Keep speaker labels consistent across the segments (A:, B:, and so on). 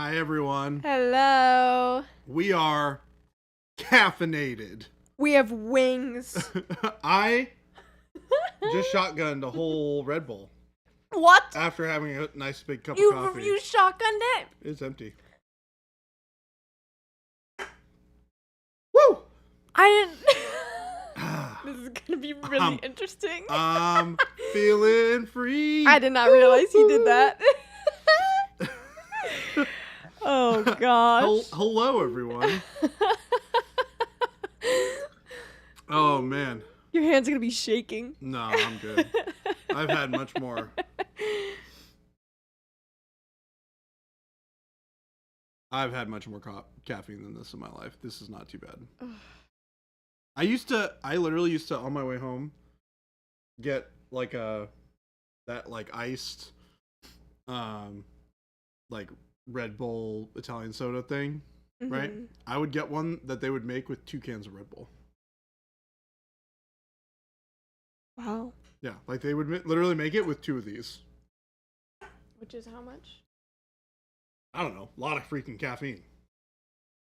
A: Hi, everyone.
B: Hello.
A: We are caffeinated.
B: We have wings.
A: I just shotgunned a whole Red Bull
B: What?
A: after having a nice big cup of coffee.
B: You shotgunned it?
A: It's empty. Woo!
B: I didn't. This is gonna be really interesting.
A: I'm feeling free.
B: I did not realize he did that. Oh gosh.
A: Hello, everyone. Oh man.
B: Your hand's gonna be shaking.
A: No, I'm good. I've had much more. I've had much more caffeine than this in my life. This is not too bad. I literally used to, on my way home, get like that iced, like Red Bull Italian soda thing, right? I would get one that they would make with 2 cans of Red Bull.
B: Wow.
A: Yeah, like they would literally make it with 2 of these.
B: Which is how much?
A: I don't know. A lot of freaking caffeine.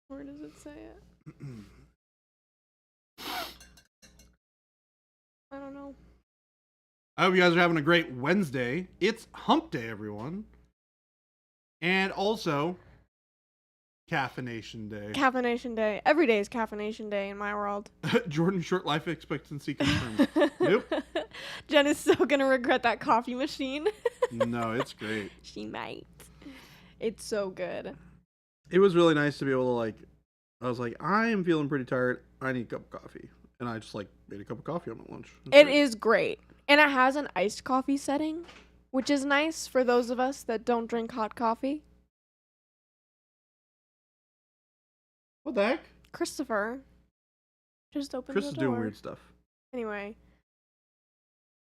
B: Where does it say it? I don't know.
A: I hope you guys are having a great Wednesday. It's Hump Day, everyone. And also, Caffeination Day.
B: Caffeination Day. Every day is Caffeination Day in my world.
A: Jordan's short life expectancy confirmed. Nope.
B: Jen is so gonna regret that coffee machine.
A: No, it's great.
B: She might. It's so good.
A: It was really nice to be able to I was like, I am feeling pretty tired. I need a cup of coffee. And I just made a cup of coffee on my lunch.
B: It is great. And it has an iced coffee setting, which is nice for those of us that don't drink hot coffee.
A: What the heck?
B: Christopher just opened
A: Chris
B: the
A: is
B: door.
A: doing weird stuff.
B: Anyway,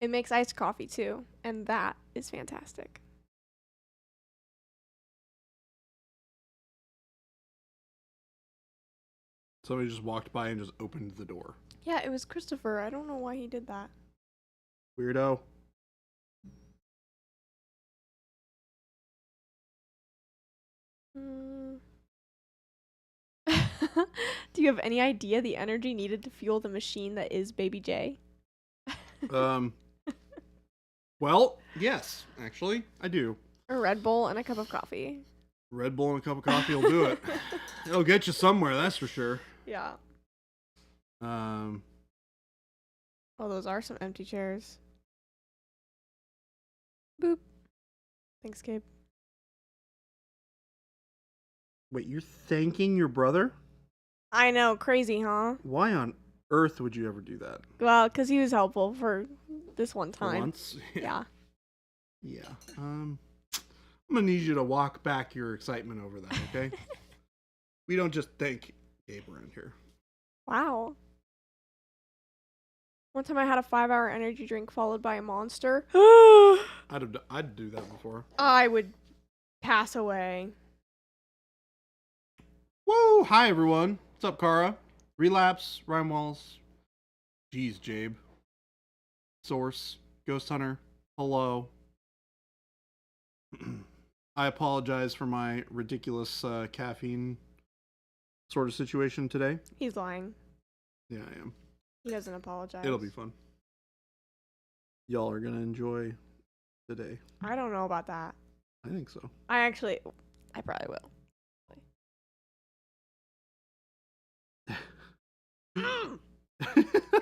B: it makes iced coffee too, and that is fantastic.
A: Somebody just walked by and just opened the door.
B: Yeah, it was Christopher. I don't know why he did that.
A: Weirdo.
B: Do you have any idea the energy needed to fuel the machine that is Baby J?
A: Well, yes, actually, I do.
B: A Red Bull and a cup of coffee.
A: Red Bull and a cup of coffee will do it. It'll get you somewhere, that's for sure.
B: Yeah. Oh, those are some empty chairs. Boop. Thanks, Gabe.
A: Wait, you're thanking your brother?
B: I know, crazy, huh?
A: Why on earth would you ever do that?
B: Well, because he was helpful for this one time.
A: For once?
B: Yeah.
A: Yeah. I'm gonna need you to walk back your excitement over that, okay? We don't just thank Gabe around here.
B: Wow. One time I had a 5-hour energy drink followed by a Monster.
A: I'd do that before.
B: I would pass away.
A: Whoa! Hi, everyone. What's up, Kara? Relapse, Rhyme Walls. Jeez, Jabe. Source. Ghost Hunter. Hello. I apologize for my ridiculous caffeine sort of situation today.
B: He's lying.
A: Yeah, I am.
B: He doesn't apologize.
A: It'll be fun. Y'all are gonna enjoy the day.
B: I don't know about that.
A: I think so.
B: I probably will.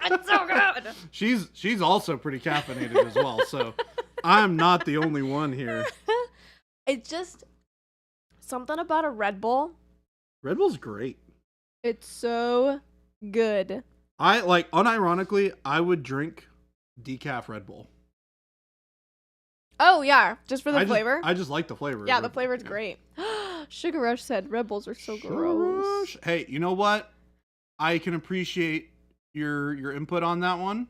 B: It's so good.
A: She's also pretty caffeinated as well, so I'm not the only one here.
B: It's just something about a Red Bull.
A: Red Bull's great.
B: It's so good.
A: Unironically, I would drink decaf Red Bull.
B: Oh yeah, just for the flavor.
A: I just like the flavor.
B: Yeah, the flavor's great. Sugar Rush said Red Bulls are so
A: Sugar
B: gross.
A: Rush. Hey, you know what? I can appreciate your input on that one.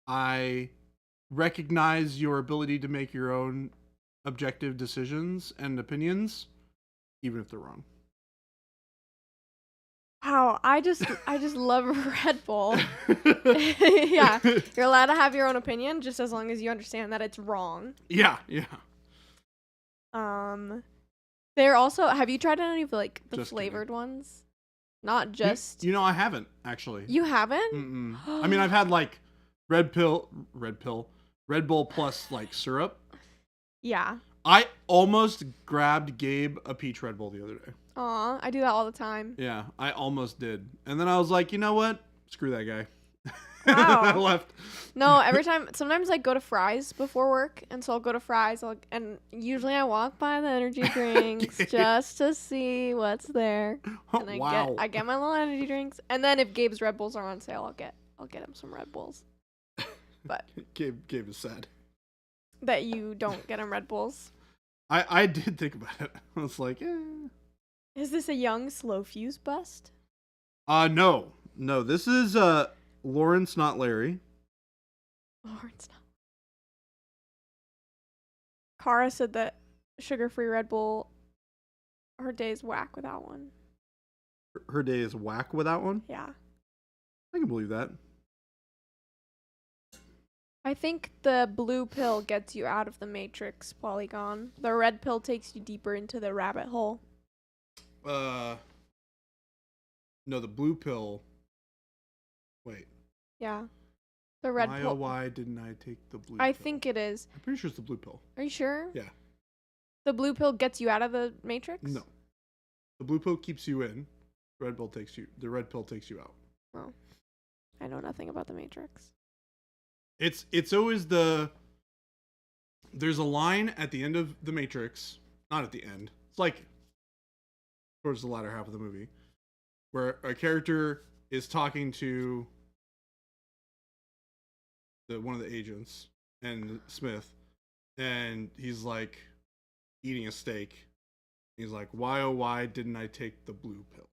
A: I recognize your ability to make your own objective decisions and opinions, even if they're wrong.
B: Wow, I just love Red Bull. Yeah, you're allowed to have your own opinion just as long as you understand that it's wrong.
A: Yeah.
B: They're also. Have you tried any of like the
A: Just
B: flavored ones? Not just.
A: You know, I haven't actually.
B: You haven't?
A: Mm-mm. I mean, I've had like Red Bull plus like syrup.
B: Yeah.
A: I almost grabbed Gabe a peach Red Bull the other day.
B: Aw, I do that all the time.
A: Yeah, I almost did. And then I was like, you know what? Screw that guy.
B: Wow.
A: I left.
B: No, sometimes I go to Fry's before work, and so I'll go to Fry's, and usually I walk by the energy drinks just to see what's there. And I get my little energy drinks, and then if Gabe's Red Bulls are on sale, I'll get him some Red Bulls. But
A: Gabe is sad.
B: That you don't get him Red Bulls.
A: I did think about it. I was like,
B: Is this a young slow fuse bust?
A: No. This is Lawrence, not Larry.
B: Lawrence, not. Kara said that sugar-free Red Bull, her day is whack without one.
A: Her day is whack without one?
B: Yeah.
A: I can believe that.
B: I think the blue pill gets you out of the matrix, Polygon. The red pill takes you deeper into the rabbit hole.
A: No, the blue pill. Wait.
B: Yeah. The red pill.
A: Why didn't I take the blue
B: I
A: pill?
B: think it is.
A: I'm pretty sure it's the blue pill.
B: Are you sure?
A: Yeah.
B: The blue pill gets you out of the matrix?
A: No. The blue pill keeps you in. The red pill takes you out.
B: Oh. I know nothing about the matrix.
A: It's always there's a line at the end of the Matrix, not at the end. It's like towards the latter half of the movie, where a character is talking to one of the agents and Smith, and he's like eating a steak. He's like, "Why oh why didn't I take the blue pill?"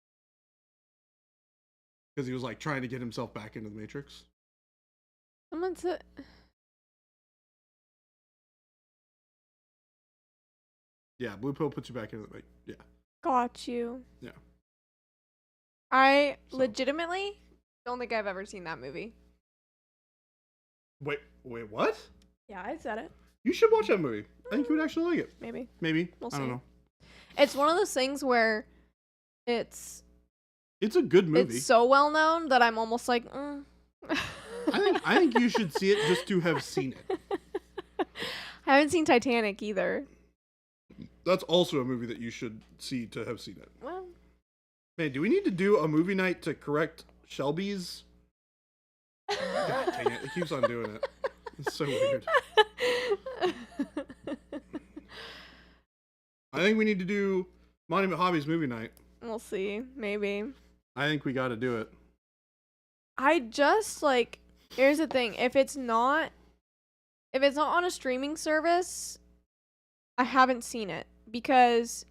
A: Because he was like trying to get himself back into the Matrix.
B: Someone said.
A: Yeah, blue pill puts you back into the yeah.
B: Got you.
A: Yeah.
B: I legitimately don't think I've ever seen that movie.
A: Wait, what?
B: Yeah, I said it.
A: You should watch that movie. I think you would actually like it.
B: Maybe.
A: I don't know.
B: It's one of those things where it's
A: a good movie.
B: It's so well known that I'm almost like,
A: I think you should see it just to have seen it.
B: I haven't seen Titanic either.
A: That's also a movie that you should see to have seen it.
B: Well,
A: man, do we need to do a movie night to correct Shelby's? God dang it! It keeps on doing it. It's so weird. I think we need to do Monument Hobbies movie night.
B: We'll see. Maybe.
A: I think we got to do it.
B: I just here's the thing. If it's not on a streaming service, I haven't seen it because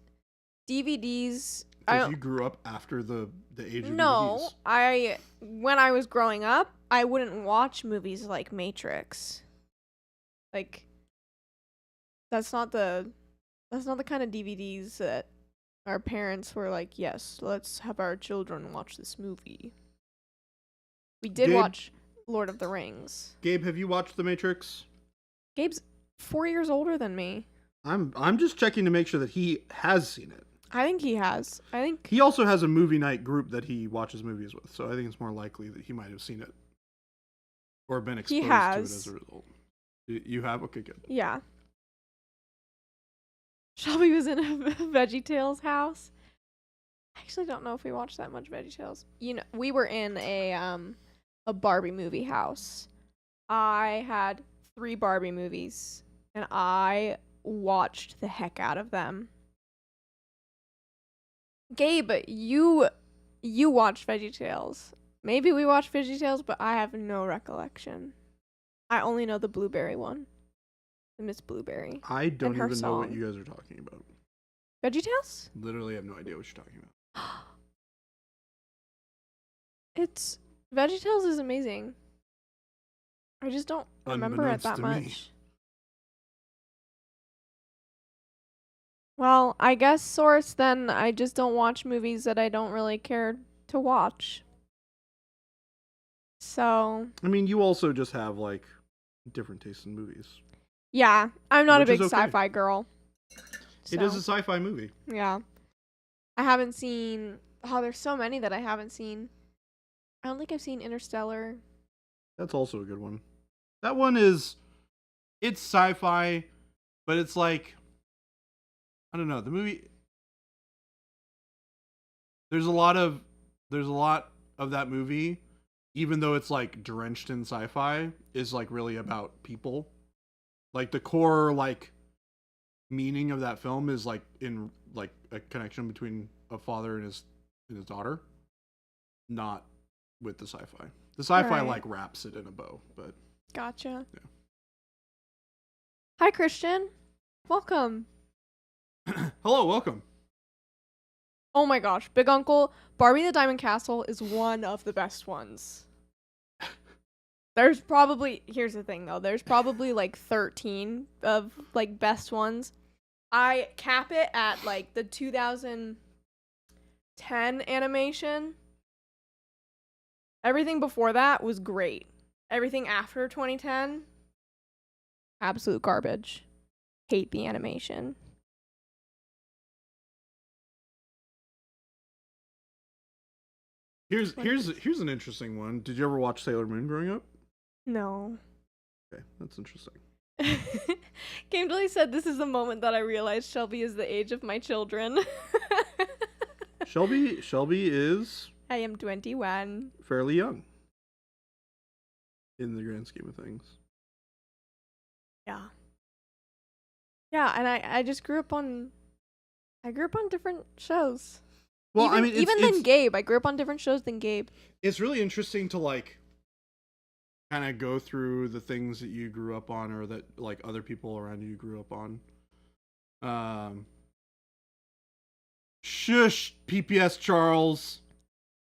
B: DVDs.
A: Because you grew up after the age of
B: No,
A: DVDs.
B: When I was growing up, I wouldn't watch movies like Matrix. Like, that's not the kind of DVDs that our parents were like, yes, let's have our children watch this movie. We did watch Lord of the Rings.
A: Gabe, have you watched The Matrix?
B: Gabe's 4 years older than me.
A: I'm just checking to make sure that he has seen it.
B: I think he has. I think
A: he also has a movie night group that he watches movies with, so I think it's more likely that he might have seen it or been exposed to it as a result. You have? Okay, good.
B: Yeah. Shelby was in a VeggieTales house. I actually don't know if we watched that much VeggieTales. You know, we were in a Barbie movie house. I had 3 Barbie movies, and I watched the heck out of them. Gabe, you watched VeggieTales. Maybe we watched VeggieTales, but I have no recollection. I only know the blueberry one. The Miss Blueberry.
A: I don't even know what you guys are talking about.
B: VeggieTales?
A: Literally have no idea what you're talking about.
B: VeggieTales is amazing. I just don't remember it that much. Me. Well, I guess source then I just don't watch movies that I don't really care to watch. So.
A: I mean, you also just have different tastes in movies.
B: Yeah, I'm not a big sci-fi girl.
A: It is a
B: So,
A: sci-fi movie.
B: yeah. I haven't seen. Oh, there's so many that I haven't seen. I don't think I've seen Interstellar.
A: That's also a good one. That one is, it's sci-fi, but it's like, I don't know, the movie. There's a lot of that movie, even though it's like drenched in sci-fi, is like really about people. Like the core like meaning of that film is like in like a connection between a father and his daughter, not with the sci-fi. The sci-fi
B: Right.
A: like wraps it in a bow, but
B: Gotcha.
A: Yeah.
B: Hi, Christian. Welcome.
A: hello, welcome.
B: Oh my gosh, Big Uncle, Barbie the Diamond Castle is one of the best ones. There's probably, here's the thing though, there's probably like 13 of like best ones. I cap it at like the 2010 animation. Everything before that was great. Everything after 2010, absolute garbage. Hate the animation.
A: Here's an interesting one. Did you ever watch Sailor Moon growing up?
B: No.
A: Okay, that's interesting.
B: Game Delay said this is the moment that I realized Shelby is the age of my children.
A: Shelby is
B: I am 21.
A: fairly young in the grand scheme of things.
B: Yeah. Yeah, and I just grew up on different shows.
A: Well,
B: even,
A: I mean,
B: even than Gabe. I grew up on different shows than Gabe.
A: It's really interesting to like kind of go through the things that you grew up on or that like other people around you grew up on. Shush, PPS Charles.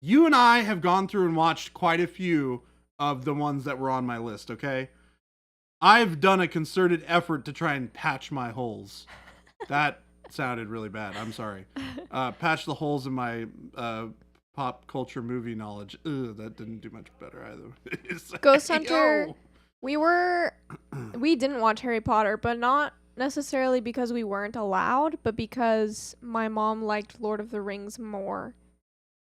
A: You and I have gone through and watched quite a few of the ones that were on my list, okay? I've done a concerted effort to try and patch my holes. That sounded really bad. I'm sorry. Patch the holes in my pop culture movie knowledge. Ugh, that didn't do much better either.
B: Ghost Hunter. We didn't watch Harry Potter, but not necessarily because we weren't allowed, but because my mom liked Lord of the Rings more.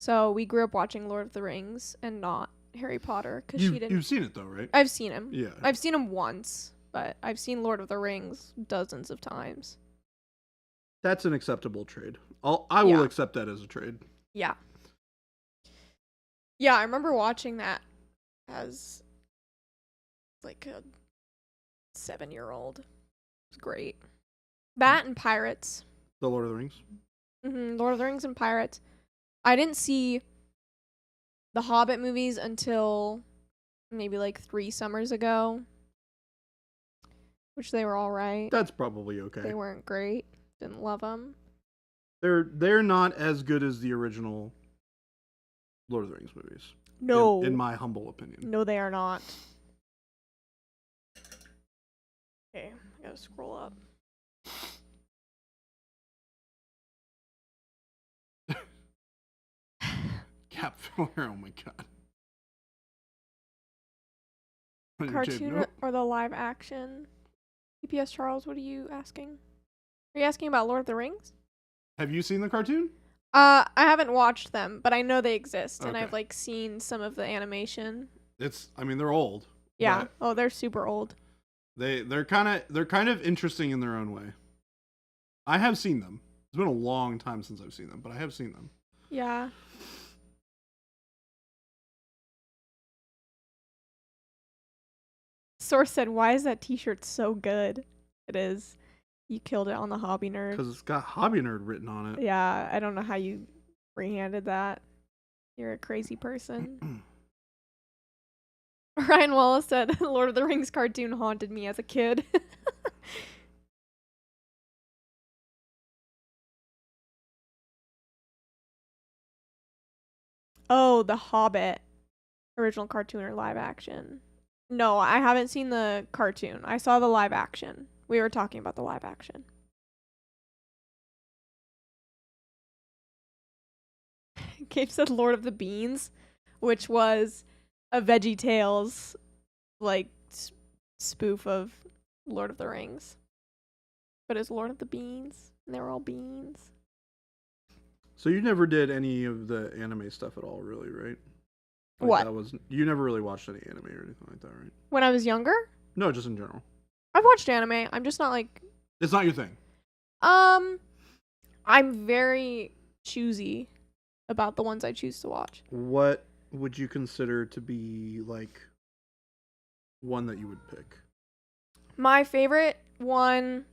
B: So we grew up watching Lord of the Rings and not Harry Potter because she didn't.
A: You've seen it though, right?
B: I've seen him.
A: Yeah.
B: I've seen him once, but I've seen Lord of the Rings dozens of times.
A: That's an acceptable trade. I will
B: Yeah.
A: accept that as a trade.
B: Yeah. Yeah, I remember watching that as like a 7-year-old. It was great. That and Pirates.
A: The Lord of the Rings.
B: Lord of the Rings and Pirates. I didn't see the Hobbit movies until maybe like 3 summers ago, which they were all right.
A: That's probably okay.
B: They weren't great. Didn't love them.
A: They're not as good as the original Lord of the Rings movies.
B: No.
A: In my humble opinion.
B: No, they are not. Okay, I gotta scroll up.
A: Cap filler, oh my god.
B: Cartoon or the live action? PPS Charles, what are you asking? Are you asking about Lord of the Rings?
A: Have you seen the cartoon?
B: I haven't watched them, but I know they exist, and
A: Okay.
B: I've like seen some of the animation.
A: They're old.
B: Yeah.
A: but
B: Oh, they're super old.
A: they're kind of interesting in their own way. I have seen them. It's been a long time since I've seen them, but I have seen them.
B: Yeah. Source said, "Why is that T-shirt so good?" It is. You killed it on the Hobby Nerd.
A: Because it's got Hobby Nerd written on it.
B: Yeah, I don't know how you freehanded that. You're a crazy person. Ryan Wallace said, "Lord of the Rings cartoon haunted me as a kid." Oh, The Hobbit. Original cartoon or live action? No, I haven't seen the cartoon. I saw the live action. We were talking about the live action. Gabe said Lord of the Beans, which was a Veggie Tales like spoof of Lord of the Rings. But it's Lord of the Beans. and they were all beans.
A: So you never did any of the anime stuff at all, really, right? Like
B: What?
A: That was you never really watched any anime or anything like that, right?
B: When I was younger,
A: No, just in general.
B: I've watched anime. I'm just not like
A: It's not your thing.
B: I'm very choosy about the ones I choose to watch.
A: What would you consider to be like one that you would pick?
B: My favorite one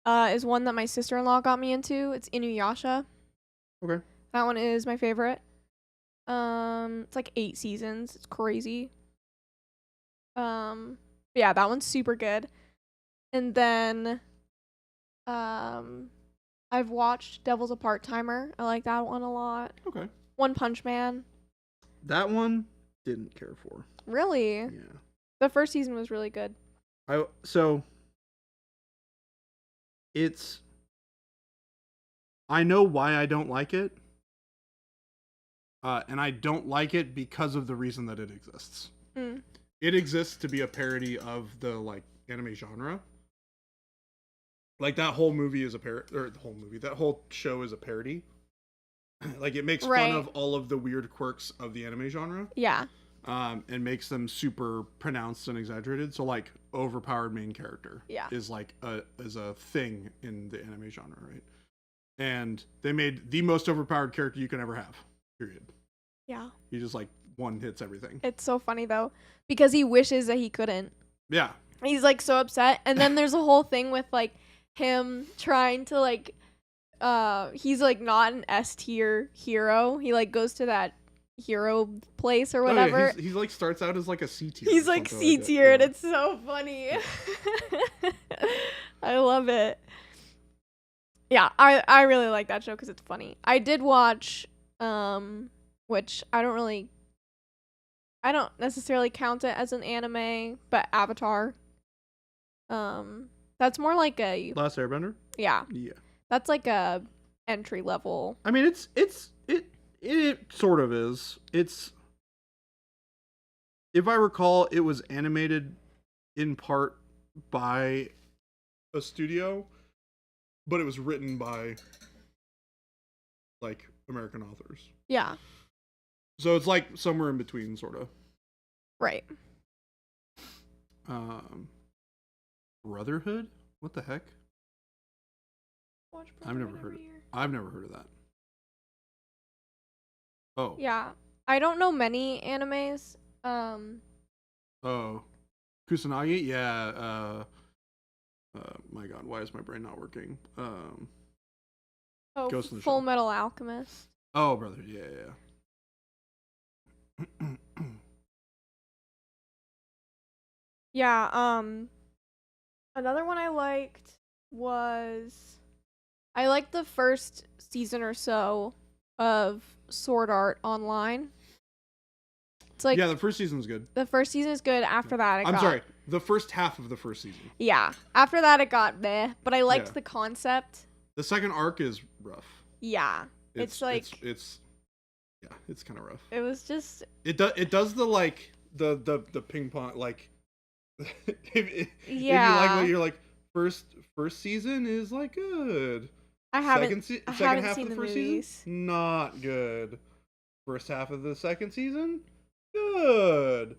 B: is one that my sister-in-law got me into. It's Inuyasha.
A: Okay.
B: That one is my favorite. It's like 8 seasons. It's crazy. Yeah, that one's super good. And then I've watched Devil's a Part-Timer. I like that one a lot.
A: Okay.
B: One Punch Man.
A: That one didn't care for.
B: Really?
A: Yeah.
B: The first season was really good.
A: I know why I don't like it. And I don't like it because of the reason that it exists.
B: Mm.
A: It exists to be a parody of the like anime genre. Like that whole movie is a that whole show is a parody. Like it makes fun of all of the weird quirks of the anime genre.
B: Yeah.
A: And makes them super pronounced and exaggerated. So like overpowered main character is like is a thing in the anime genre, right? And they made the most overpowered character you can ever have. Period.
B: Yeah.
A: He just like one hits everything.
B: It's so funny though, because he wishes that he couldn't.
A: Yeah.
B: He's like so upset, and then there's a whole thing with like him trying to like he's like not an S tier hero. He like goes to that hero place or whatever.
A: Oh, yeah. He's like starts out as like a C tier.
B: He's like C tier, and it's so funny. I love it. Yeah, I really like that show because it's funny. I did watch which I don't necessarily count it as an anime, but Avatar. That's more like a
A: Last Airbender?
B: Yeah.
A: Yeah.
B: That's like a entry level.
A: I mean it sort of is. It's, if I recall, it was animated in part by a studio, but it was written by like American authors.
B: Yeah.
A: So it's like somewhere in between, sort of.
B: Right.
A: Brotherhood? What the heck?
B: Watch
A: I've never heard of that. Oh.
B: Yeah. I don't know many animes.
A: Oh. Kusanagi? Yeah. My God, why is my brain not working? Ghost in the
B: Full
A: Shell.
B: Metal Alchemist.
A: Oh, brother. Yeah.
B: Yeah, another one I liked was I liked the first season or so of Sword Art Online. It's like,
A: yeah, the first season's good.
B: the first season is good. After that,
A: I'm sorry, the first half of the first season.
B: Yeah, after that it got meh, but I liked
A: Yeah.
B: the concept.
A: The second arc is rough.
B: Yeah, it's like
A: it's kind of rough.
B: it was just
A: It does the like the ping pong like. if you like what you're like, first season is like good.
B: I haven't
A: second
B: haven't
A: half
B: seen
A: of the
B: the
A: first
B: movies.
A: season, not good. First half of the second season, good.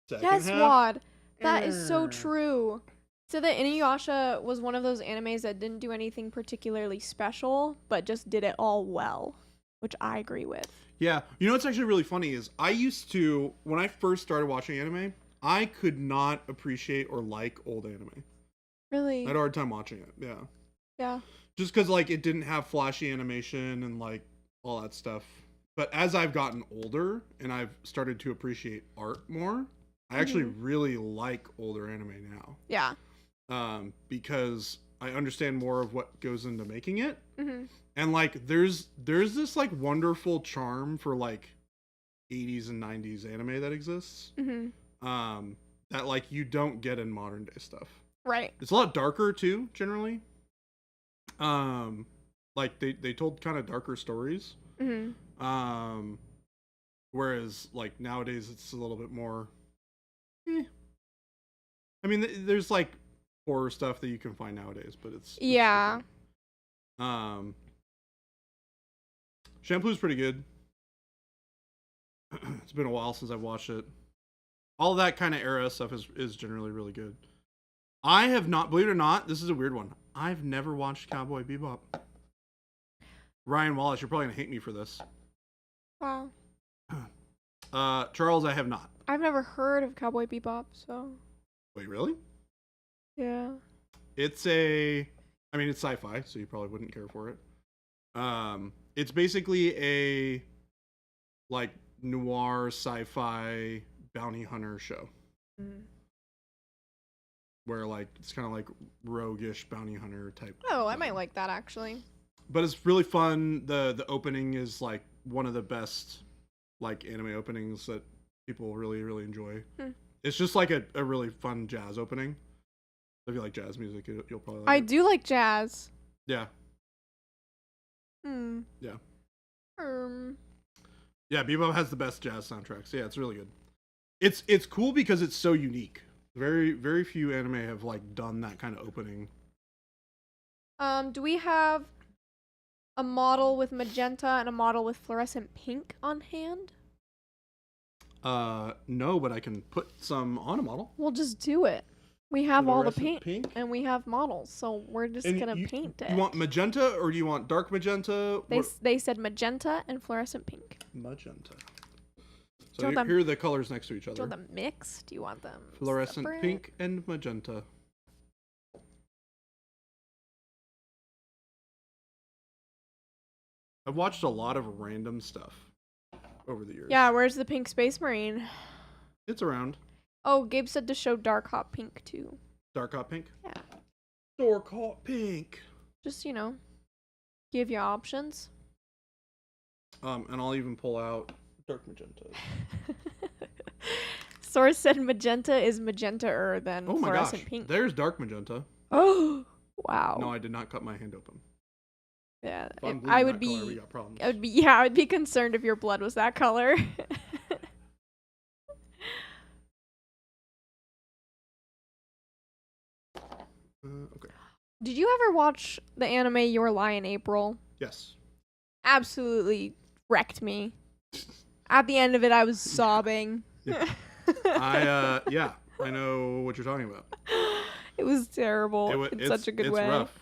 A: Second
B: Yes,
A: half,
B: Wad. That is so
A: eh.
B: true. So that Inuyasha was one of those animes that didn't do anything particularly special, but just did it all well, which I agree with.
A: Yeah, you know what's actually really funny is I used to, when I first started watching anime, I could not appreciate or like old anime.
B: Really?
A: I had a hard time watching it. Yeah.
B: Yeah.
A: Just because like it didn't have flashy animation and like all that stuff. But as I've gotten older and I've started to appreciate art more, I actually really like older anime now.
B: Yeah.
A: Because I understand more of what goes into making it.
B: Mm-hmm.
A: And like there's this like wonderful charm for like 80s and 90s anime that exists.
B: Mm-hmm.
A: That like you don't get in modern day stuff.
B: Right.
A: It's a lot darker too, generally. Like they told kind of darker stories.
B: Mm-hmm.
A: Whereas like nowadays it's a little bit more. I mean, there's like horror stuff that you can find nowadays, but it's
B: Yeah.
A: different. Um, Shampoo's pretty good. It's been a while since I've watched it. All that kind of era stuff is generally really good. I have not, believe it or not, this is a weird one. I've never watched Cowboy Bebop. Ryan Wallace, you're probably gonna hate me for this.
B: Wow.
A: Charles, I have not.
B: I've never heard of Cowboy Bebop, so
A: Wait, really?
B: yeah.
A: It's it's sci-fi, so you probably wouldn't care for it. It's basically a like noir sci-fi bounty hunter show.
B: Mm.
A: Where like it's kind of like roguish bounty hunter type.
B: Oh, I might like that actually.
A: But it's really fun. The opening is like one of the best like anime openings that people really really enjoy. It's just like a really fun jazz opening. If you like jazz music, you'll probably like
B: I
A: it.
B: do like jazz.
A: Yeah.
B: Yeah.
A: Yeah, Bebop has the best jazz soundtracks. Yeah, it's really good. It's cool because it's so unique. Very very few anime have like done that kind of opening.
B: Do we have a model with magenta and a model with fluorescent pink on hand?
A: No, but I can put some on a model.
B: We'll just do it. We have all the
A: Fluorescent
B: paint
A: pink?
B: and we have models, so we're just
A: And
B: gonna paint it.
A: You want magenta or do you want dark magenta?
B: They said magenta and fluorescent pink.
A: Magenta.
B: Do
A: So
B: you want
A: here are the colors next to each
B: Do you
A: other.
B: want them mixed? Do you want them
A: Fluorescent
B: separate?
A: pink and magenta. I've watched a lot of random stuff over the years.
B: Yeah, where's the pink space marine?
A: It's around.
B: Oh, Gabe said to show dark hot pink too.
A: Dark hot pink?
B: Yeah.
A: Dark hot pink.
B: Just, give you options.
A: And I'll even pull out dark magenta.
B: Source said magenta is magenta-er than
A: Oh my
B: fluorescent
A: gosh.
B: pink.
A: There's dark magenta.
B: Oh, wow.
A: No, I did not cut my hand open.
B: Yeah,
A: If I'm bleeding
B: I would
A: that color, we
B: be.
A: got problems.
B: I would be concerned if your blood was that color.
A: Okay.
B: Did you ever watch the anime Your Lie in April?
A: Yes.
B: Absolutely wrecked me. At the end of it, I was sobbing.
A: Yeah. I know what you're talking about.
B: It was terrible in
A: it's
B: such a good
A: it's
B: way.
A: rough.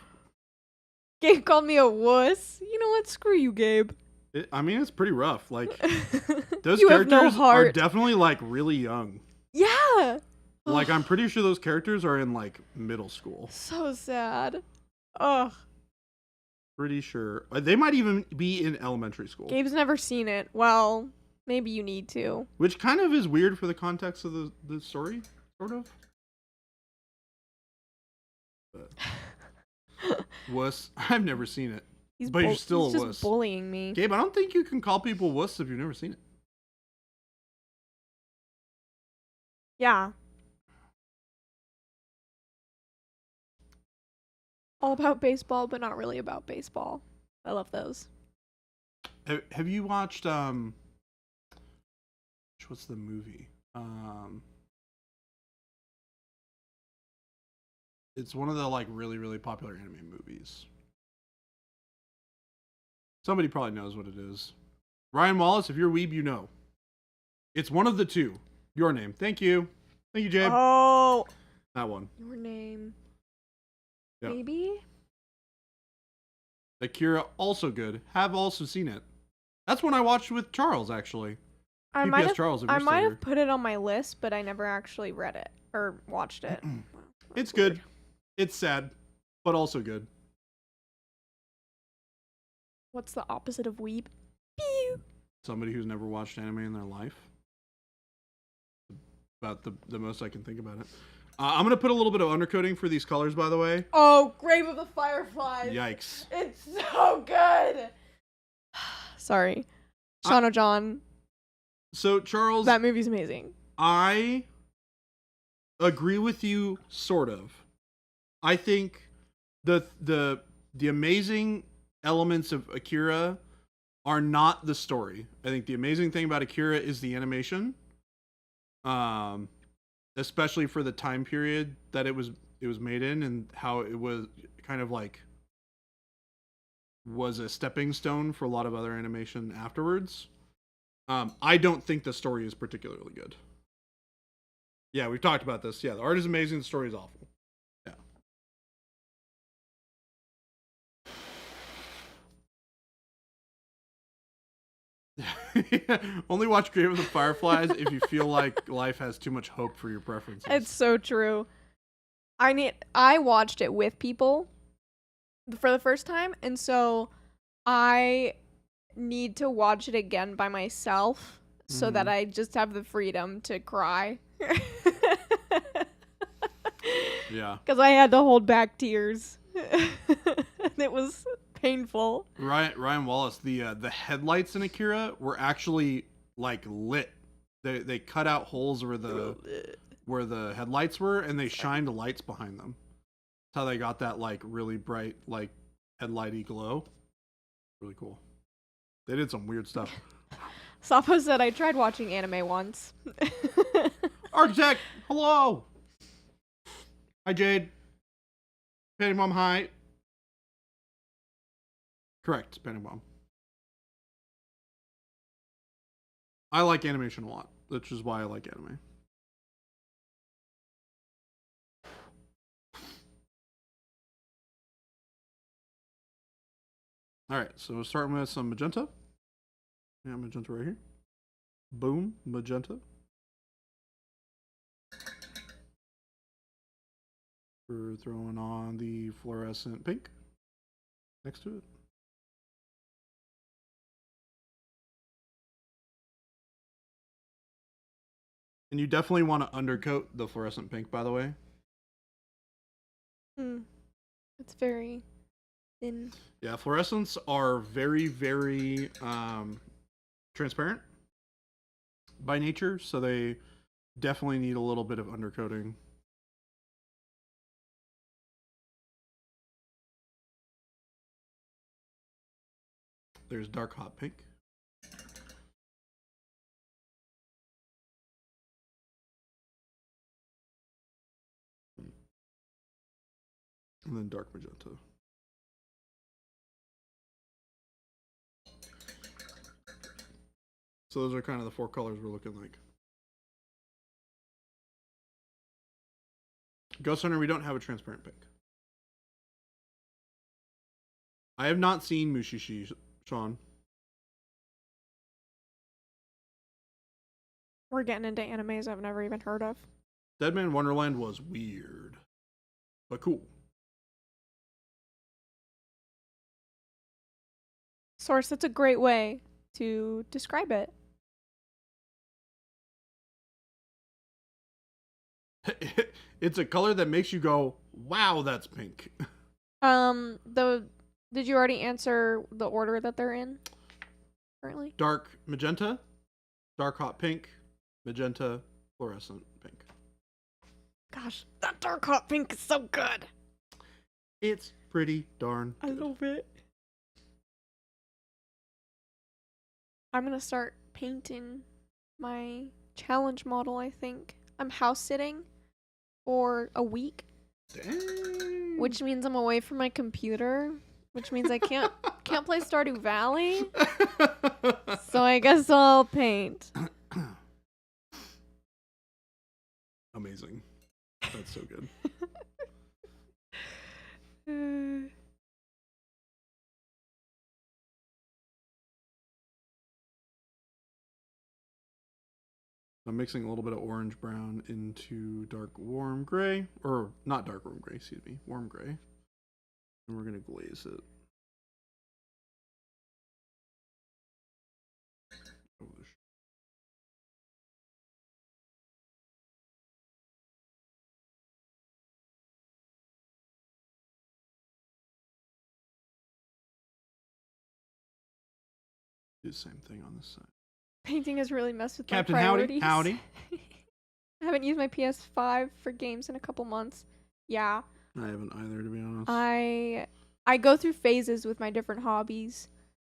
B: Gabe called me a wuss. You know what? Screw you, Gabe.
A: It's pretty rough. Like those
B: You have no
A: characters are
B: heart.
A: definitely like really young.
B: Yeah.
A: Like I'm pretty sure those characters are in like middle school.
B: So sad. Ugh.
A: Pretty sure they might even be in elementary school.
B: Gabe's never seen it. Well, maybe you need to.
A: Which kind of is weird for the context of the story, sort of. But wuss. I've never seen it. But you're still
B: he's
A: a
B: just
A: wuss.
B: bullying me.
A: Gabe, I don't think you can call people wuss if you've never seen it.
B: Yeah. All about baseball, but not really about baseball. I love those.
A: Have you watched what's the movie? It's one of the like really really popular anime movies. Somebody probably knows what it is. Ryan Wallace, if you're a weeb, you know. It's one of the two. Your name. Thank you. Thank you, Jabe.
B: Oh,
A: That one.
B: your name.
A: Yep.
B: Maybe?
A: Akira, also good. Have also seen it. That's one I watched with Charles, actually.
B: I
A: PPS
B: might have
A: Charles, if
B: I
A: you're still
B: might
A: here.
B: have put it on my list, but I never actually read it or watched it.
A: It's good. It's sad, but also good.
B: What's the opposite of weeb? Pew.
A: Somebody who's never watched anime in their life. About the most I can think about it. I'm going to put a little bit of undercoating for these colors, by the way.
B: Oh, Grave of the Fireflies.
A: Yikes.
B: It's so good. Sorry. Shano John.
A: So, Charles,
B: That movie's amazing.
A: I agree with you, sort of. I think the amazing elements of Akira are not the story. I think the amazing thing about Akira is the animation. Especially for the time period that it was made in and how it was kind of like was a stepping stone for a lot of other animation afterwards. I don't think the story is particularly good. Yeah, we've talked about this. Yeah, the art is amazing. The story is awful. Yeah. Only watch Grave of the Fireflies if you feel like life has too much hope for your preferences.
B: It's so true. I watched it with people for the first time, and so I need to watch it again by myself so that I just have the freedom to cry.
A: Yeah.
B: Because I had to hold back tears. It was painful.
A: Ryan Wallace, the headlights in Akira were actually like lit. They cut out holes where the headlights were, and they shined lights behind them. That's how they got that like really bright like headlighty glow. Really cool. They did some weird stuff.
B: Sapo said I tried watching anime once.
A: Architect, hello. Hi Jade. Penny Mom, hi. Correct, Penny Mom. I like animation a lot, which is why I like anime. Alright, so starting with some magenta. Yeah, magenta right here. Boom, magenta. We're throwing on the fluorescent pink next to it. And you definitely want to undercoat the fluorescent pink, by the way.
B: It's very thin.
A: Yeah, fluorescents are very, very transparent by nature, so they definitely need a little bit of undercoating. There's dark hot pink. And then dark magenta. So those are kind of the four colors we're looking like. Ghost Hunter, we don't have a transparent pink. I have not seen Mushishi, Sean.
B: We're getting into animes I've never even heard of.
A: Deadman Wonderland was weird, but cool.
B: Source, that's a great way to describe it.
A: It's a color that makes you go, wow, that's pink.
B: Did you already answer the order that they're in currently?
A: Dark magenta, dark hot pink, magenta, fluorescent pink.
B: Gosh, that dark hot pink is so good.
A: It's pretty darn good.
B: I love it. I'm gonna start painting my challenge model, I think. I'm house sitting for a week.
A: Dang.
B: Which means I'm away from my computer. Which means I can't play Stardew Valley. So I guess I'll paint.
A: Amazing. That's so good. I'm mixing a little bit of orange brown into dark warm gray, or not dark warm gray, excuse me, warm gray. And we're going to glaze it. Do the same thing on this side.
B: Painting has really messed with
A: Captain
B: my priorities.
A: Howdy.
B: I haven't used my PS5 for games in a couple months. Yeah.
A: I haven't either, to be honest.
B: I go through phases with my different hobbies.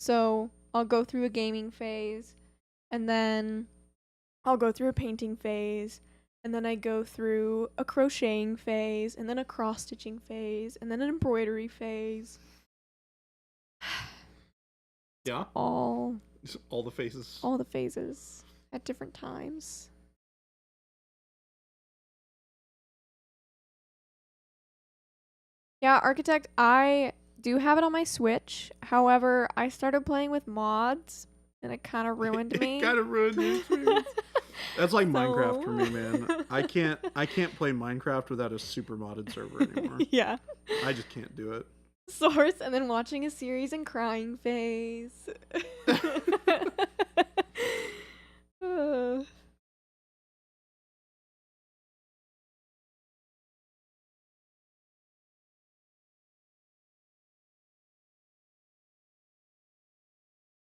B: So I'll go through a gaming phase, and then I'll go through a painting phase, and then I go through a crocheting phase, and then a cross-stitching phase, and then an embroidery phase.
A: Yeah.
B: All
A: All the faces.
B: the phases at different times. Yeah, Architect, I do have it on my Switch. However, I started playing with mods and it kind of ruined me.
A: It kind of ruined the experience. That's like Minecraft for me, man.
B: So-
A: I can't play Minecraft without a super modded server anymore.
B: Yeah.
A: I just can't do it.
B: Source and then watching a series and crying face. Uh,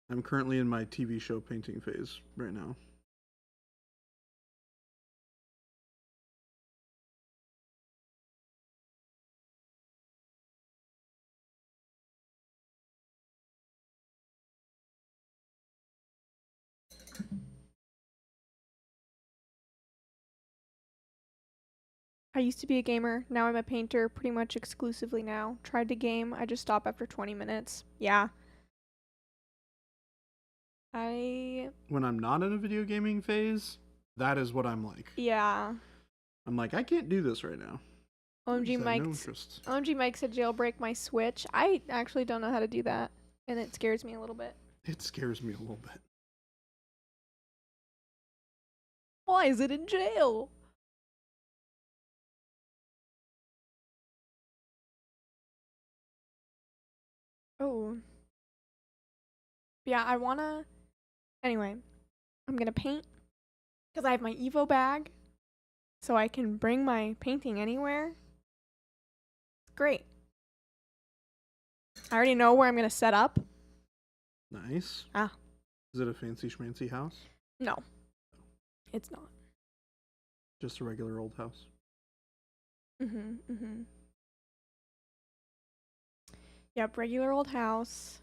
A: I'm currently in my TV show painting phase right now.
B: I used to be a gamer. Now I'm a painter pretty much exclusively now. Tried to game. I just stop after 20 minutes. Yeah.
A: When I'm not in a video gaming phase, that is what I'm like.
B: Yeah.
A: I'm like, I can't do this right now.
B: OMG
A: No
B: Mike.
A: interest.
B: OMG Mike said jailbreak my Switch. I actually don't know how to do that, and it scares me a little bit.
A: It scares me a little bit.
B: Why is it in jail? Oh. Yeah, I wanna. Anyway, I'm gonna paint because I have my Evo bag, so I can bring my painting anywhere. It's great. I already know where I'm gonna set up.
A: Nice.
B: Ah.
A: Is it a fancy schmancy house?
B: No, it's not.
A: Just a regular old house.
B: Mhm. Yep, regular old house.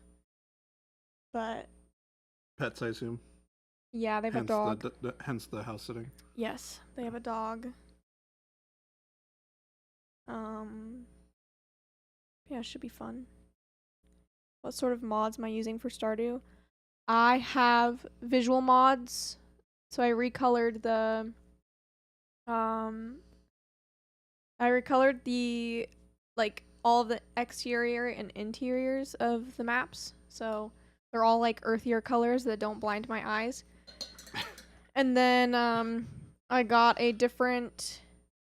B: But
A: Pets, I assume.
B: yeah, they have a dog.
A: Hence the house sitting.
B: Yes, they have a dog. Yeah, it should be fun. What sort of mods am I using for Stardew? I have visual mods. So I recolored the like all of the exterior and interiors of the maps. So they're all like earthier colors that don't blind my eyes. And then I got a different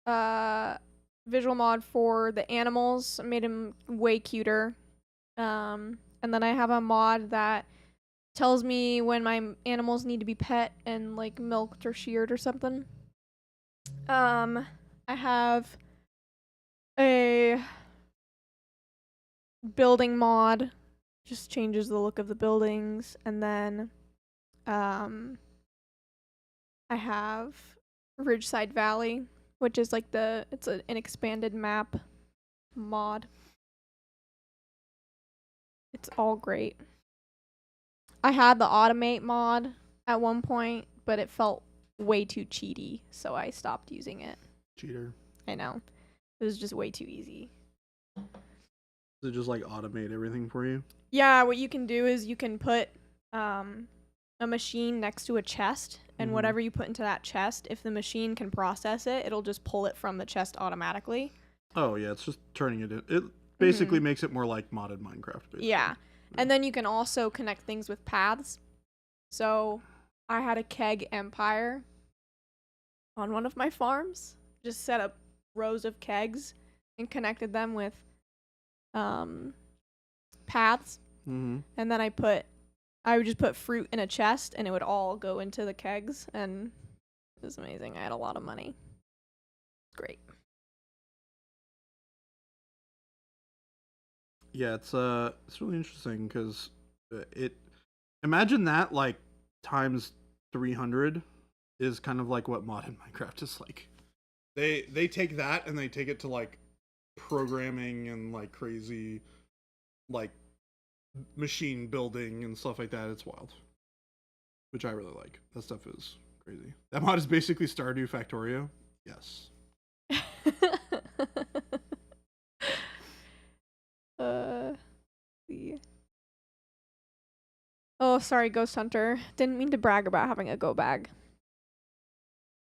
B: visual mod for the animals. Made them way cuter. And then I have a mod that tells me when my animals need to be pet and like milked or sheared or something. I have a building mod, just changes the look of the buildings, and then I have Ridgeside Valley, which is like it's an expanded map mod. It's all great. I had the automate mod at one point, but it felt way too cheaty, so I stopped using it.
A: Cheater.
B: I know. It was just way too easy.
A: Does it just like automate everything for you?
B: Yeah, what you can do is you can put a machine next to a chest, and whatever you put into that chest, if the machine can process it, it'll just pull it from the chest automatically.
A: Oh yeah, it's just turning it in. It basically makes it more like modded Minecraft. Basically.
B: Yeah. And then you can also connect things with paths. So I had a keg empire on one of my farms. Just set up rows of kegs and connected them with paths. And then I would just put fruit in a chest and it would all go into the kegs, and it was amazing. I had a lot of money. Great.
A: Yeah, it's really interesting because imagine that like times 300 is kind of like what modded Minecraft is like. They take that and they take it to like programming and like crazy like machine building and stuff like that. It's wild, which I really like. That stuff is crazy. That mod is basically Stardew Factorio. Yes.
B: See. Oh, sorry, Ghost Hunter. Didn't mean to brag about having a go bag.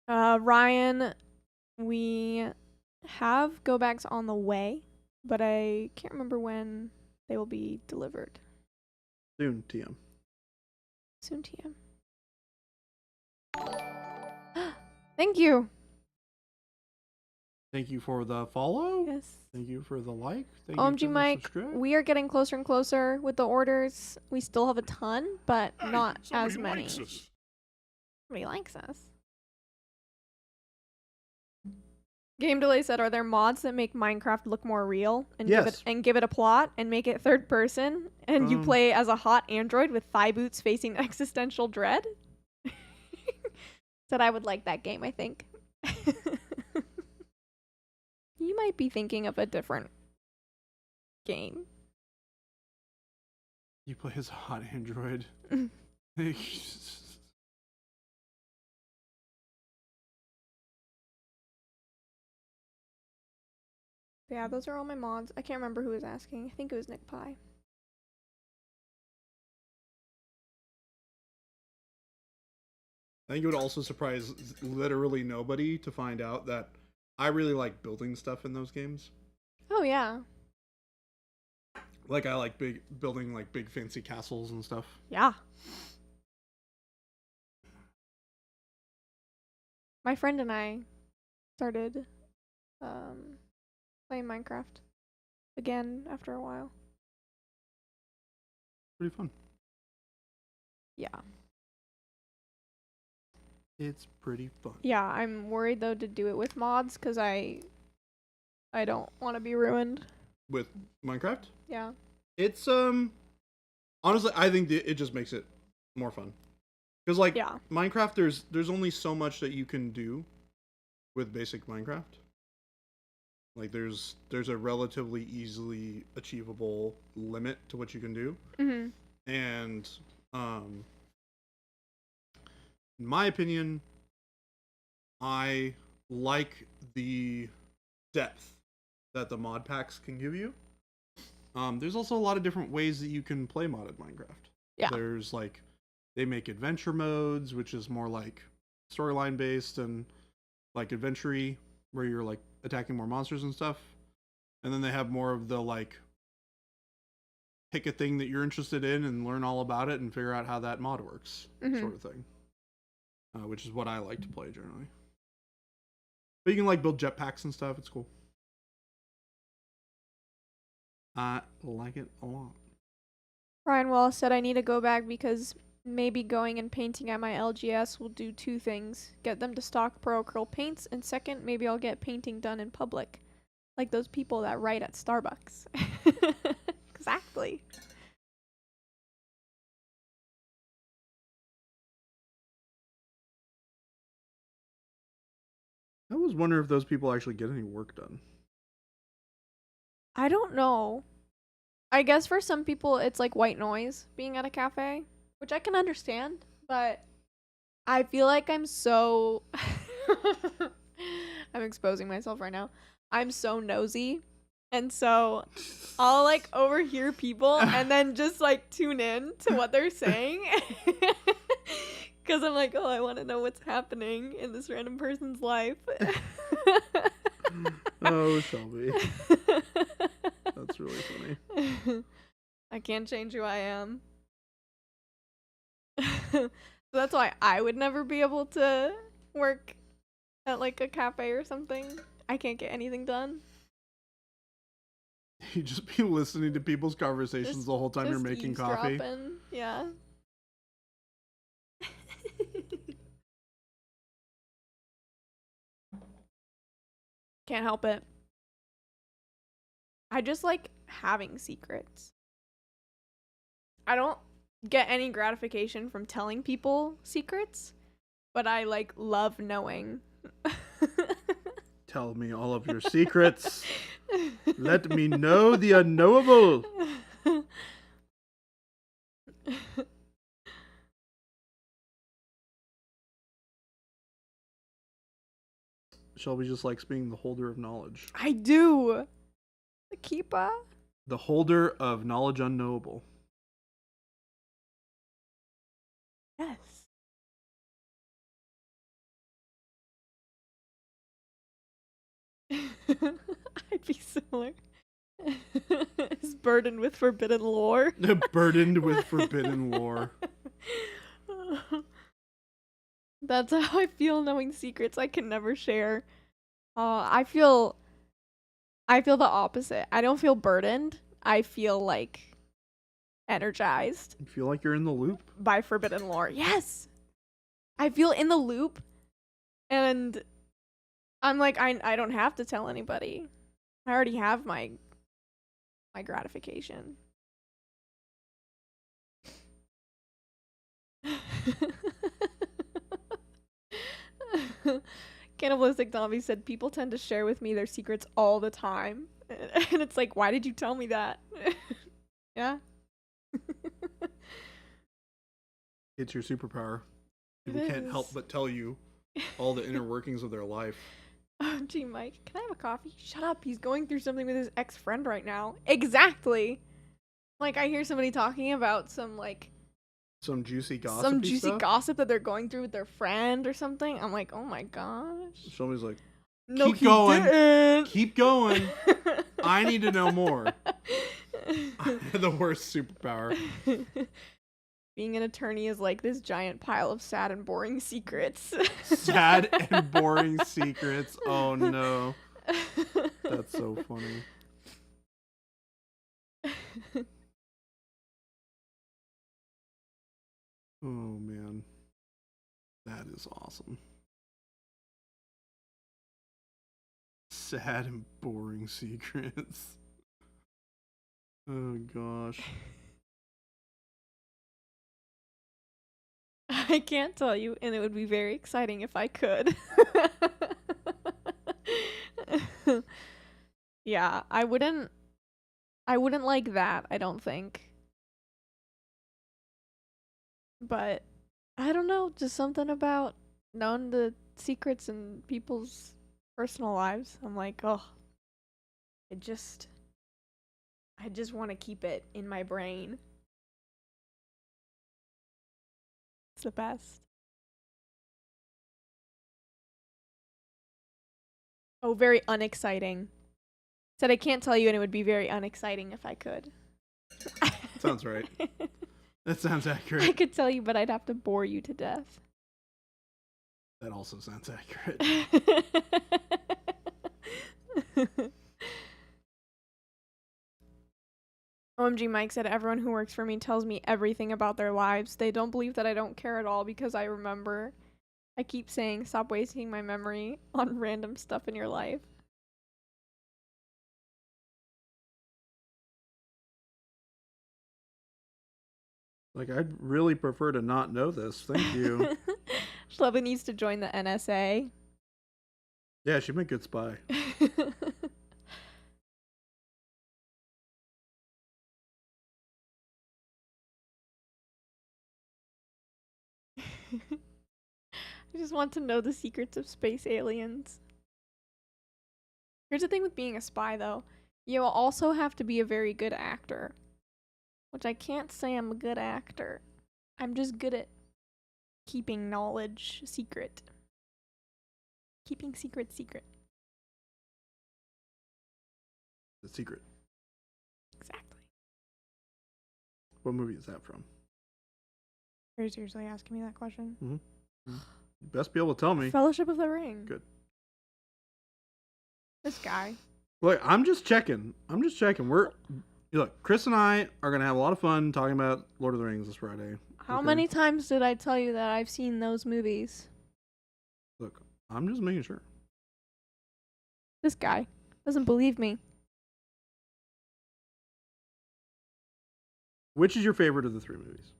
B: Ryan, we have go bags on the way, but I can't remember when they will be delivered.
A: Soon, TM.
B: Soon, TM. Thank you.
A: Thank you for the follow.
B: Yes.
A: Thank you for the like. Thank you
B: OMG,
A: for the
B: Mike,
A: subscribe.
B: we are getting closer and closer with the orders. We still have a ton, but not as many.
C: Likes us.
B: Somebody likes us. Game Delay said, "Are there mods that make Minecraft look more real and
A: Yes.
B: give it a plot and make it third person and you play as a hot android with thigh boots facing existential dread?" Said I would like that game, I think. You might be thinking of a different game.
A: You play as a hot android.
B: Yeah, those are all my mods. I can't remember who was asking. I think it was Nick Pie.
A: I think it would also surprise literally nobody to find out that I really like building stuff in those games.
B: Oh yeah.
A: Like I like building like big fancy castles and stuff.
B: Yeah. My friend and I started playing Minecraft again after a while.
A: Pretty fun.
B: Yeah.
A: It's pretty fun.
B: Yeah, I'm worried though to do it with mods because I don't want to be ruined.
A: With Minecraft?
B: Yeah.
A: It's honestly I think it just makes it more fun. Cuz like
B: Yeah.
A: Minecraft there's only so much that you can do with basic Minecraft. Like there's a relatively easily achievable limit to what you can do.
B: Mhm.
A: And in my opinion, I like the depth that the mod packs can give you. There's also a lot of different ways that you can play modded Minecraft.
B: Yeah.
A: There's like they make adventure modes, which is more like storyline based and like adventure-y, where you're like attacking more monsters and stuff. And then they have more of the like pick a thing that you're interested in and learn all about it and figure out how that mod works, sort of thing. Which is what I like to play generally. But you can like build jetpacks and stuff. It's cool. I like it a lot.
B: Ryan Wallace said I need to go back because maybe going and painting at my LGS will do two things. Get them to stock Pro Acrylic paints, and second, maybe I'll get painting done in public. Like those people that write at Starbucks. Exactly.
A: I always wonder if those people actually get any work done.
B: I don't know. I guess for some people it's like white noise being at a cafe, which I can understand, but I feel like I'm so I'm exposing myself right now. I'm so nosy. And so I'll like overhear people and then just like tune in to what they're saying. Cuz I'm like, "Oh, I want to know what's happening in this random person's life."
A: Oh, Shelby. That's really funny.
B: I can't change who I am. So that's why I would never be able to work at like a cafe or something. I can't get anything done.
A: You just be listening to people's conversations
B: Just-
A: the whole time you're
B: Just
A: making coffee.
B: eavesdropping. Yeah. Can't help it. I just like having secrets. I don't get any gratification from telling people secrets, but I like love knowing.
A: Tell me all of your secrets. Let me know the unknowable. Shelby just likes being the holder of knowledge.
B: I do. The keeper.
A: The holder of knowledge unknowable.
B: Yes. I'd be similar. Is burdened with forbidden lore.
A: Burdened with forbidden lore.
B: That's how I feel knowing secrets I can never share. I feel the opposite. I don't feel burdened. I feel like energized
A: You feel like you're in the loop?
B: by forbidden lore. Yes. I feel in the loop, and I'm like, I don't have to tell anybody. I already have my gratification. Cannibalistic Zombie said people tend to share with me their secrets all the time. And it's like, why did you tell me that? Yeah.
A: It's your superpower. People
B: It
A: can't help
B: is.
A: but tell you all the inner workings of their life.
B: Gee, Mike, can I have a coffee? Shut up. He's going through something with his ex-friend right now. Exactly. Like, I hear somebody talking about some
A: Some
B: some juicy
A: stuff.
B: gossip that they're going through with their friend or something. I'm like, oh my gosh.
A: Somebody's like,
B: No,
A: keep
B: he
A: going.
B: didn't.
A: Keep going. I need to know more. The worst superpower.
B: Being an attorney is like this giant pile of sad and boring secrets.
A: Sad and boring secrets. Oh no. That's so funny. Oh man. That is awesome. Sad and boring secrets. Oh gosh.
B: I can't tell you, and it would be very exciting if I could. Yeah, I wouldn't like that, I don't think. But I don't know, just something about knowing the secrets in people's personal lives. I'm like, oh, I just want to keep it in my brain. It's the best. Oh, very unexciting. Said I can't tell you, and it would be very unexciting if I could.
A: Sounds right. That sounds
B: I
A: accurate.
B: could tell you, but I'd have to bore you to death.
A: That also sounds accurate.
B: OMG Mike said everyone who works for me tells me everything about their lives. They don't believe that I don't care at all because I remember. I keep saying stop wasting my memory on random stuff in your life.
A: Like, I'd really prefer to not know this. Thank you.
B: Shleva needs to join the NSA.
A: Yeah, she'd make a good spy.
B: I just want to know the secrets of space aliens. Here's the thing with being a spy, though. You'll also have to be a very good actor. Which I can't say I'm a good actor. I'm just good at keeping knowledge secret. Keeping secret secret.
A: The Secret.
B: Exactly.
A: What movie is that from?
B: Are you seriously asking me that question?
A: Mm-hmm. You best be able to tell me.
B: Fellowship of the Ring.
A: Good.
B: This guy.
A: Look, I'm just checking. Look, Chris and I are gonna have a lot of fun talking about Lord of the Rings this Friday.
B: How
A: Okay?
B: many times did I tell you that I've seen those movies?
A: Look, I'm just making sure.
B: This guy doesn't believe me.
A: Which is your favorite of the three movies?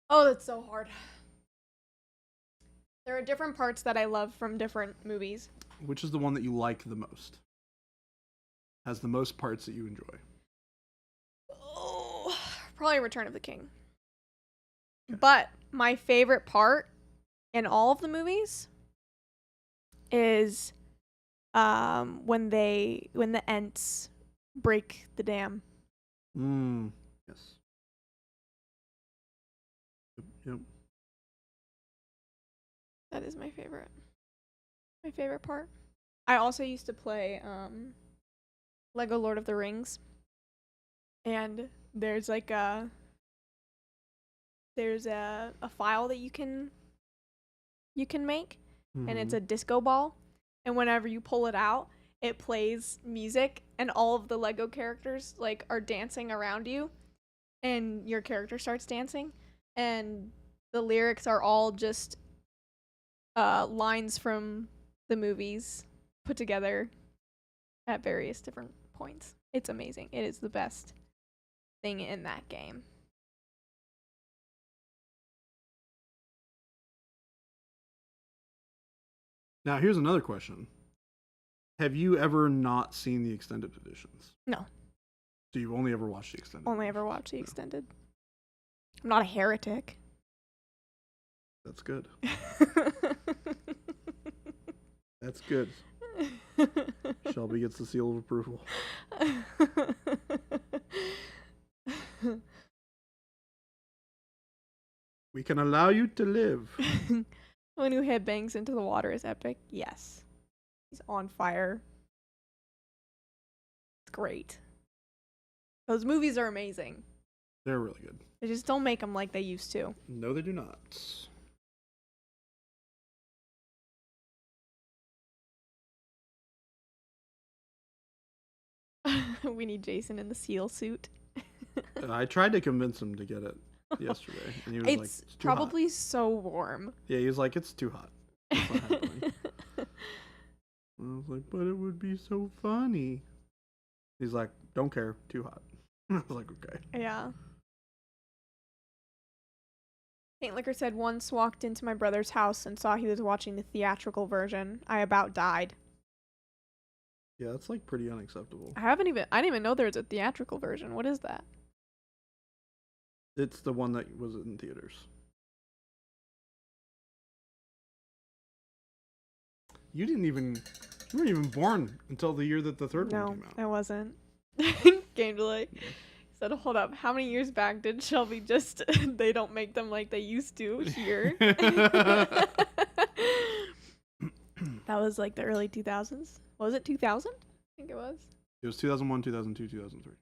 B: Oh, that's so hard. There are different parts that I love from different movies.
A: Which is the one that you like the most? Has the most parts that you enjoy?
B: Oh, probably Return of the King. Okay. But my favorite part in all of the movies is when the Ents break the dam.
A: Yes. Yep.
B: That is my favorite. My favorite part. I also used to play Lego Lord of the Rings. And there's like a file that you can make, and it's a disco ball, and whenever you pull it out, it plays music, and all of the Lego characters like are dancing around you, and your character starts dancing, and the lyrics are all just lines from the movies put together at various different points. It's amazing. It is the best thing in that game.
A: Now, here's another question. Have you ever not seen the extended editions?
B: No.
A: So you've only ever watched the extended?
B: Only ever watched the extended. I'm not a heretic.
A: That's good. That's good. Shelby gets the seal of approval. We can allow you to live.
B: When who headbangs into the water is epic. Yes. He's on fire. It's great. Those movies are amazing.
A: They're really good.
B: They just don't make them like they used to.
A: No, they do not.
B: We need Jason in the seal suit.
A: I tried to convince him to get it yesterday, and he was like, "It's too
B: probably
A: hot."
B: so warm.
A: Yeah, he was like, "It's too hot." It's not happening. I was like, "But it would be so funny." He's like, "Don't care, too hot." I was like, "Okay."
B: Yeah. Saint Liquor said, once walked into my brother's house and saw he was watching the theatrical version. I about died.
A: Yeah, that's like pretty unacceptable.
B: I didn't even know there was a theatrical version. What is that?
A: It's the one that was in theaters. You weren't even born until the year that the third one came out.
B: No, I wasn't. Game delay. Said, hold up, how many years back did Shelby just, they don't make them like they used to here? That was like the early 2000s. Was it 2000? I think it was.
A: It was 2001, 2002, 2003.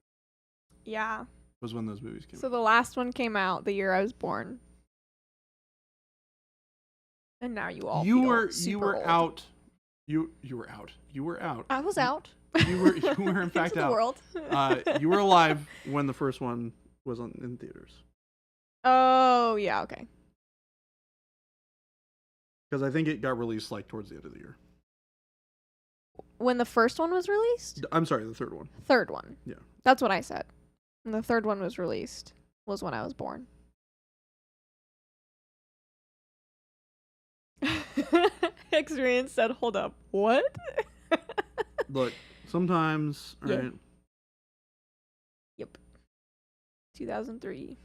B: Yeah.
A: Was when those movies came out.
B: So the last one came out the year I was born. And now you all feel super old.
A: Out. You were out. You were out.
B: I was out.
A: You were in fact
B: Into
A: out.
B: The world.
A: You were alive when the first one was in theaters.
B: Oh, yeah, okay.
A: Because I think it got released like towards the end of the year.
B: When the first one was released?
A: I'm sorry, the third one.
B: Third one.
A: Yeah.
B: That's what I said. When the third one was released was when I was born. Experience said, hold up, what?
A: Look, sometimes,
B: Yeah.
A: right?
B: Yep. 2003.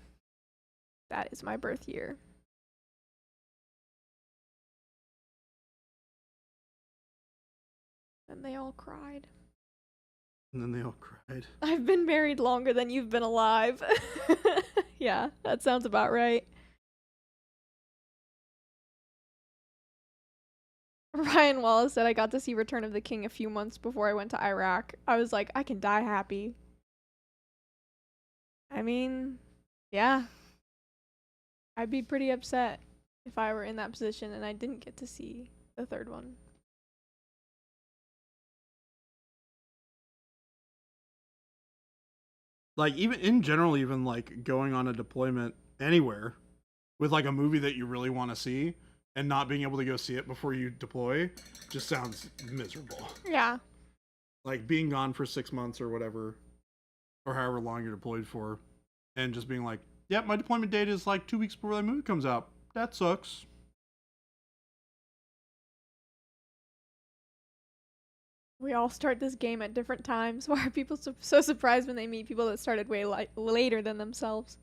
B: That is my birth year. And they all cried.
A: And then they all cried.
B: I've been married longer than you've been alive. Yeah, that sounds about right. Ryan Wallace said, I got to see Return of the King a few months before I went to Iraq. I was like, I can die happy. I mean, yeah. I'd be pretty upset if I were in that position and I didn't get to see the third one.
A: Like, even in general, even like going on a deployment anywhere with like a movie that you really want to see and not being able to go see it before you deploy just sounds miserable.
B: Yeah.
A: Like being gone for 6 months or whatever, or however long you're deployed for, and just being like, yep, my deployment date is like 2 weeks before that movie comes out. That sucks.
B: We all start this game at different times. Why are people so surprised when they meet people that started way later than themselves?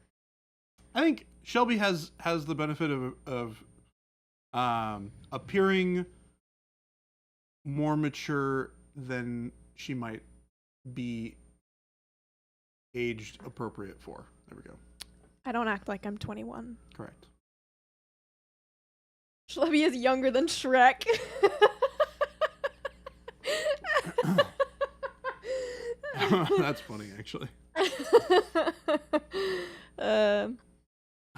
A: I think Shelby has the benefit of appearing more mature than she might be aged appropriate for. There we go.
B: I don't act like I'm 21.
A: Correct.
B: Shelby is younger than Shrek.
A: That's funny, actually.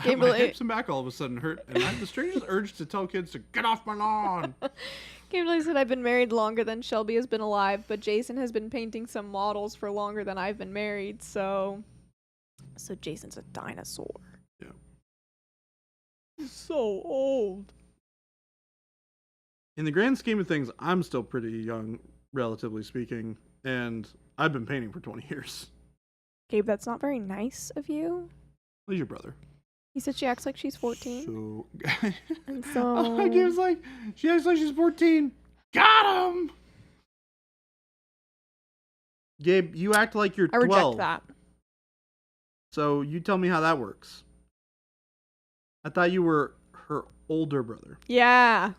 B: Gabe
A: My
B: really-
A: hips and back all of a sudden hurt, and I have the strangest urge to tell kids to get off my lawn.
B: Kimberly said, I've been married longer than Shelby has been alive, but Jason has been painting some models for longer than I've been married, so Jason's a dinosaur.
A: Yeah.
B: He's so old.
A: In the grand scheme of things, I'm still pretty young, relatively speaking, and I've been painting for 20 years.
B: Gabe, that's not very nice of you.
A: Who's your brother?
B: He said she acts like she's 14.
A: So...
B: And so...
A: Gabe's like, she acts like she's 14. Got him! Gabe, you act like you're 12.
B: I reject that.
A: So you tell me how that works. I thought you were her older brother.
B: Yeah.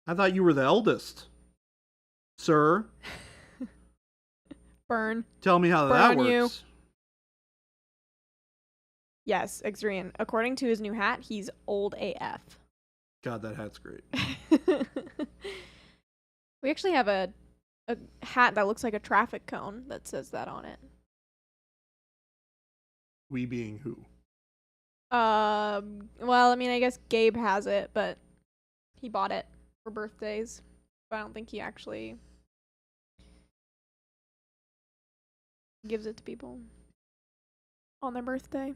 A: I thought you were the eldest. Sir,
B: Burn.
A: tell me how
B: Burn
A: that
B: on you.
A: works.
B: Yes, Exrian. According to his new hat, he's old AF.
A: God, that hat's great.
B: We actually have a hat that looks like a traffic cone that says that on it.
A: We being who?
B: Well, I mean, I guess Gabe has it, but he bought it for birthdays. But I don't think he actually gives it to people on their birthday.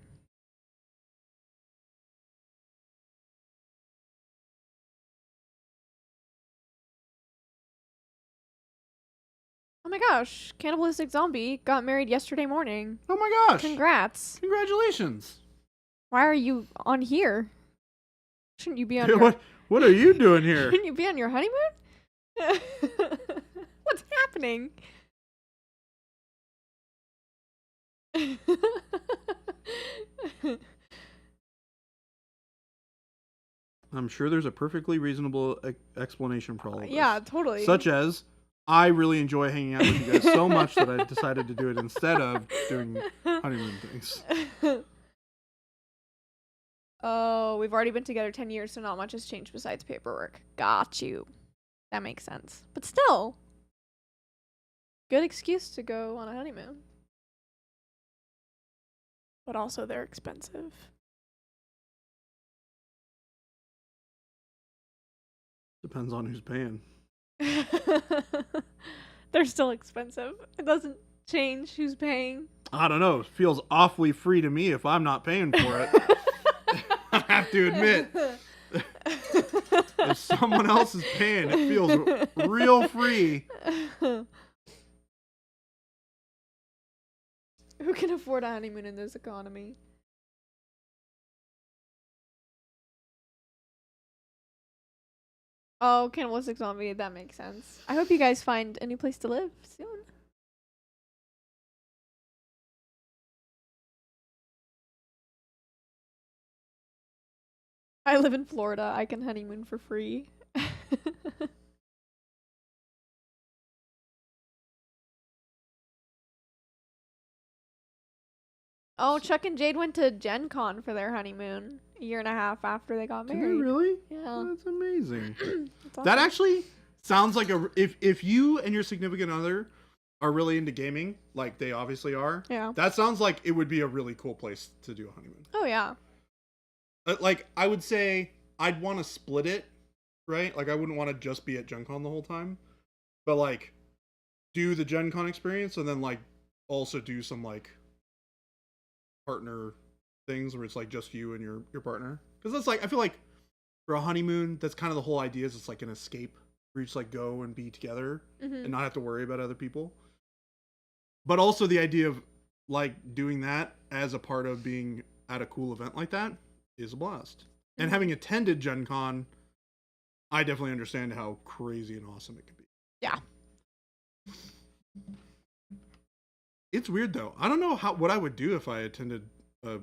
B: Oh my gosh, Cannibalistic Zombie got married yesterday morning.
A: Oh my gosh!
B: Congrats.
A: Congratulations!
B: Why are you on here? Shouldn't you be on
A: What are you doing here?
B: Shouldn't you be on your honeymoon? What's happening?
A: I'm sure there's a perfectly reasonable explanation for all of this.
B: Yeah, totally.
A: Such as, I really enjoy hanging out with you guys so much that I decided to do it instead of doing honeymoon things.
B: Oh, we've already been together 10 years, so not much has changed besides paperwork. Got you. That makes sense. But still, good excuse to go on a honeymoon. But also, they're expensive.
A: Depends on who's paying.
B: They're still expensive. It doesn't change who's paying.
A: I don't know. It feels awfully free to me if I'm not paying for it. I have to admit. If someone else is paying, it feels real free.
B: Who can afford a honeymoon in this economy? Oh, Cannibalistic Zombie, that makes sense. I hope you guys find a new place to live soon. I live in Florida. I can honeymoon for free. Oh, Chuck and Jade went to Gen Con for their honeymoon a year and a half after they got
A: Did they
B: married.
A: really?
B: Yeah.
A: That's amazing.
B: That's
A: That
B: awesome.
A: actually sounds like if you and your significant other are really into gaming, like they obviously are,
B: Yeah.
A: that sounds like it would be a really cool place to do a honeymoon.
B: Oh, yeah.
A: Like, I would say I'd want to split it, right? Like, I wouldn't want to just be at Gen Con the whole time, but like do the Gen Con experience and then like also do some like partner things where it's like just you and your partner, because that's like, I feel like for a honeymoon, that's kind of the whole idea, is it's like an escape where you just like go and be together and not have to worry about other people. But also the idea of like doing that as a part of being at a cool event like that is a blast. And having attended Gen Con, I definitely understand how crazy and awesome it could be.
B: Yeah.
A: It's weird though. I don't know what I would do if I attended a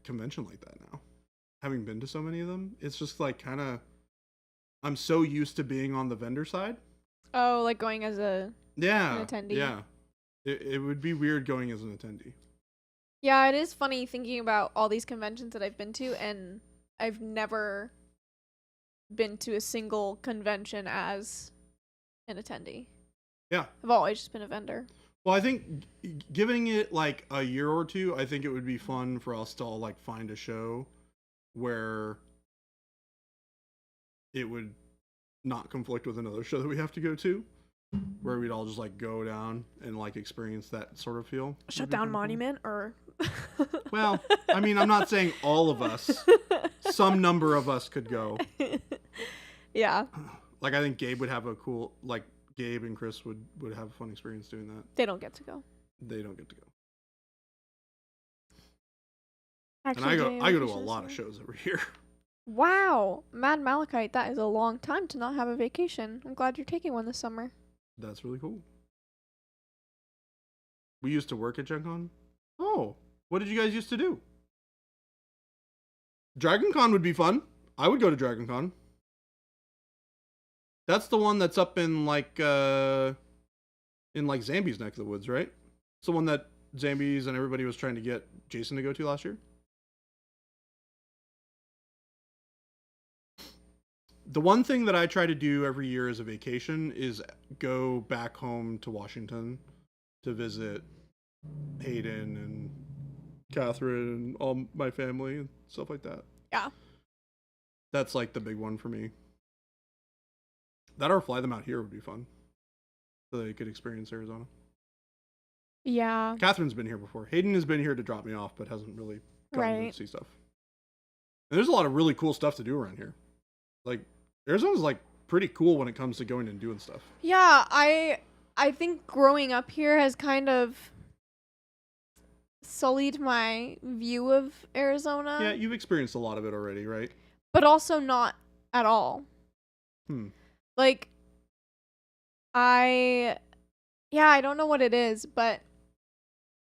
A: convention like that now. Having been to so many of them, it's just like kind of, I'm so used to being on the vendor side.
B: Oh, like going as an
A: Yeah.
B: attendee.
A: Yeah. It would be weird going as an attendee.
B: Yeah, it is funny thinking about all these conventions that I've been to, and I've never been to a single convention as an attendee.
A: Yeah.
B: I've always just been a vendor.
A: Well, I think giving it like a year or two, I think it would be fun for us to all like find a show where it would not conflict with another show that we have to go to, where we'd all just like go down and like experience that sort of feel.
B: Shut down Monument or
A: Well, I mean, I'm not saying all of us. Some number of us could go.
B: Yeah.
A: Like I think Gabe would have a cool like Gabe and Chris would have a fun experience doing that.
B: They don't get to go.
A: They don't get to go.
B: Actually,
A: And I go to a lot of shows every year.
B: Wow, Mad Malachite, that is a long time to not have a vacation. I'm glad you're taking one this summer.
A: That's really cool. We used to work at Gen Con. Oh, what did you guys used to do? Dragon Con would be fun. I would go to Dragon Con. That's the one that's up in like Zambi's neck of the woods, right? It's the one that Zambi's and everybody was trying to get Jason to go to last year. The one thing that I try to do every year as a vacation is go back home to Washington to visit Hayden and Catherine and all my family and stuff like that.
B: Yeah.
A: That's like the big one for me. That or fly them out here would be fun. So they could experience Arizona.
B: Yeah.
A: Catherine's been here before. Hayden has been here to drop me off, but hasn't really gotten
B: Right.
A: to see stuff. And there's a lot of really cool stuff to do around here. Like, Arizona's like pretty cool when it comes to going and doing stuff.
B: Yeah, I think growing up here has kind of sullied my view of Arizona.
A: Yeah, you've experienced a lot of it already, right?
B: But also not at all. Like, I don't know what it is, but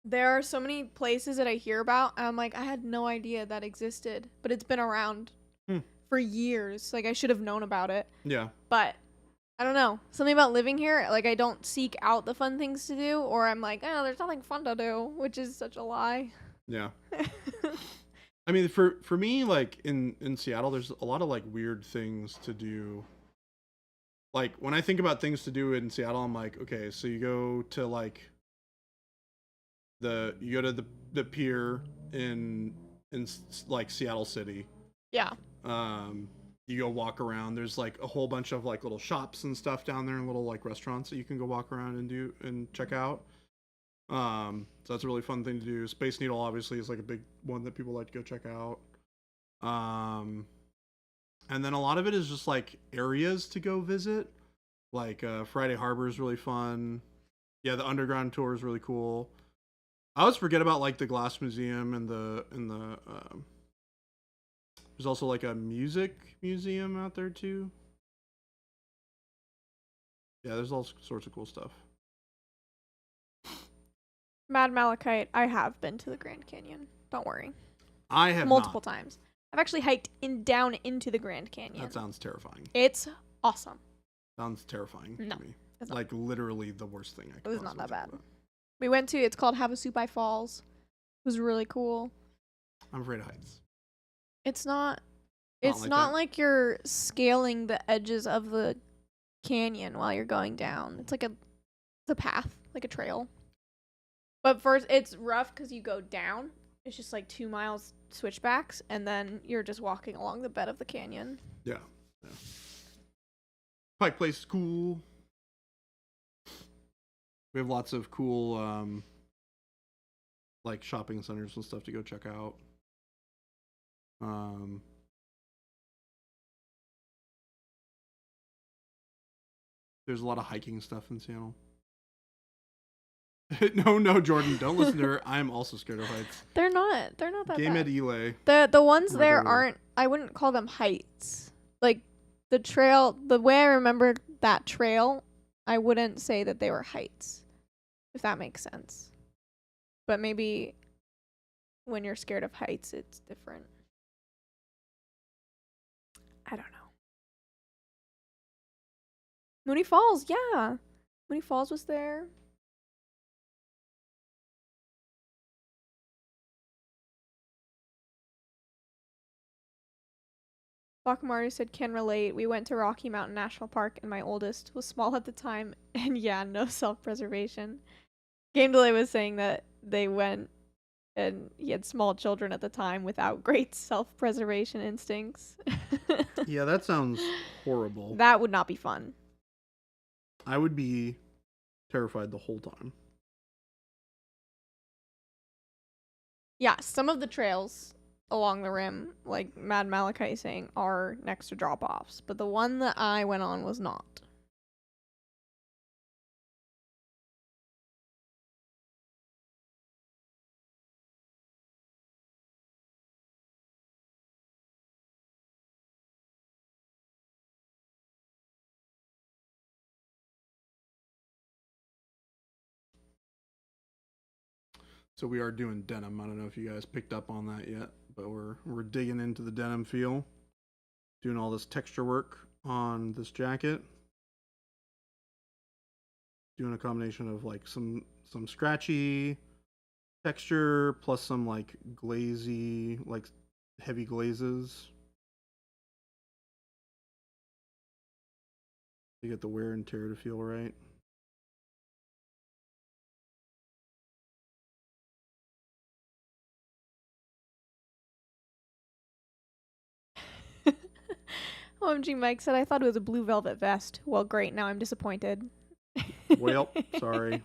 B: there are so many places that I hear about, and I'm like, I had no idea that existed, but it's been around for years. Like, I should have known about it.
A: Yeah.
B: But I don't know. Something about living here, like, I don't seek out the fun things to do, or I'm like, oh, there's nothing fun to do, which is such a lie.
A: Yeah. I mean, for me, like, in Seattle, there's a lot of, like, weird things to do. Like, when I think about things to do in Seattle, I'm like, okay, so you go to, like, the pier in like, Seattle City.
B: Yeah.
A: You go walk around. There's, like, a whole bunch of, like, little shops and stuff down there and little, like, restaurants that you can go walk around and do and check out. So that's a really fun thing to do. Space Needle obviously is like a big one that people like to go check out. And then a lot of it is just like areas to go visit. Like Friday Harbor is really fun. Yeah, the underground tour is really cool. I always forget about like the Glass Museum and the there's also like a music museum out there too. Yeah, there's all sorts of cool stuff.
B: Mad Malachite, I have been to the Grand Canyon. Don't worry.
A: I have
B: multiple
A: not.
B: times. I've actually hiked down into the Grand Canyon.
A: That sounds terrifying.
B: It's awesome.
A: Sounds terrifying
B: No,
A: to me.
B: it's not.
A: Like literally the worst thing I could
B: It was not that
A: possibly
B: bad.
A: think
B: We went to, it's called Havasupai Falls. It was really cool.
A: about. I'm afraid of heights.
B: It's not
A: like
B: not
A: that?
B: like you're scaling the edges of the canyon while you're going down. It's like it's a path, like a trail. But first, it's rough because you go down. It's just like 2 miles switchbacks, and then you're just walking along the bed of the canyon.
A: Yeah. Pike Place is cool. We have lots of cool like shopping centers and stuff to go check out. There's a lot of hiking stuff in Seattle. No, Jordan, don't listen to her. I'm also scared of heights.
B: They're not that
A: Game
B: bad.
A: at Elay.
B: The ones
A: Right
B: there
A: over.
B: aren't, I wouldn't call them heights. Like, the trail, the way I remember that trail, I wouldn't say that they were heights, if that makes sense. But maybe when you're scared of heights, it's different. I don't know. Mooney Falls, yeah. Mooney Falls was there. Bakamaru said, can relate. We went to Rocky Mountain National Park, and my oldest was small at the time, and yeah, no self-preservation. Game Delay was saying that they went, and he had small children at the time without great self-preservation instincts.
A: Yeah, that sounds horrible.
B: That would not be fun.
A: I would be terrified the whole time.
B: Yeah, some of the trails along the rim, like Mad Malachi saying, are next to drop-offs, but the one that I went on was not.
A: So we are doing denim. I don't know if you guys picked up on that yet, but we're digging into the denim feel. Doing all this texture work on this jacket. Doing a combination of like some scratchy texture plus some like glazy, like heavy glazes. To get the wear and tear to feel right.
B: OMG Mike said, I thought it was a blue velvet vest. Well, great, now I'm disappointed.
A: Well, sorry.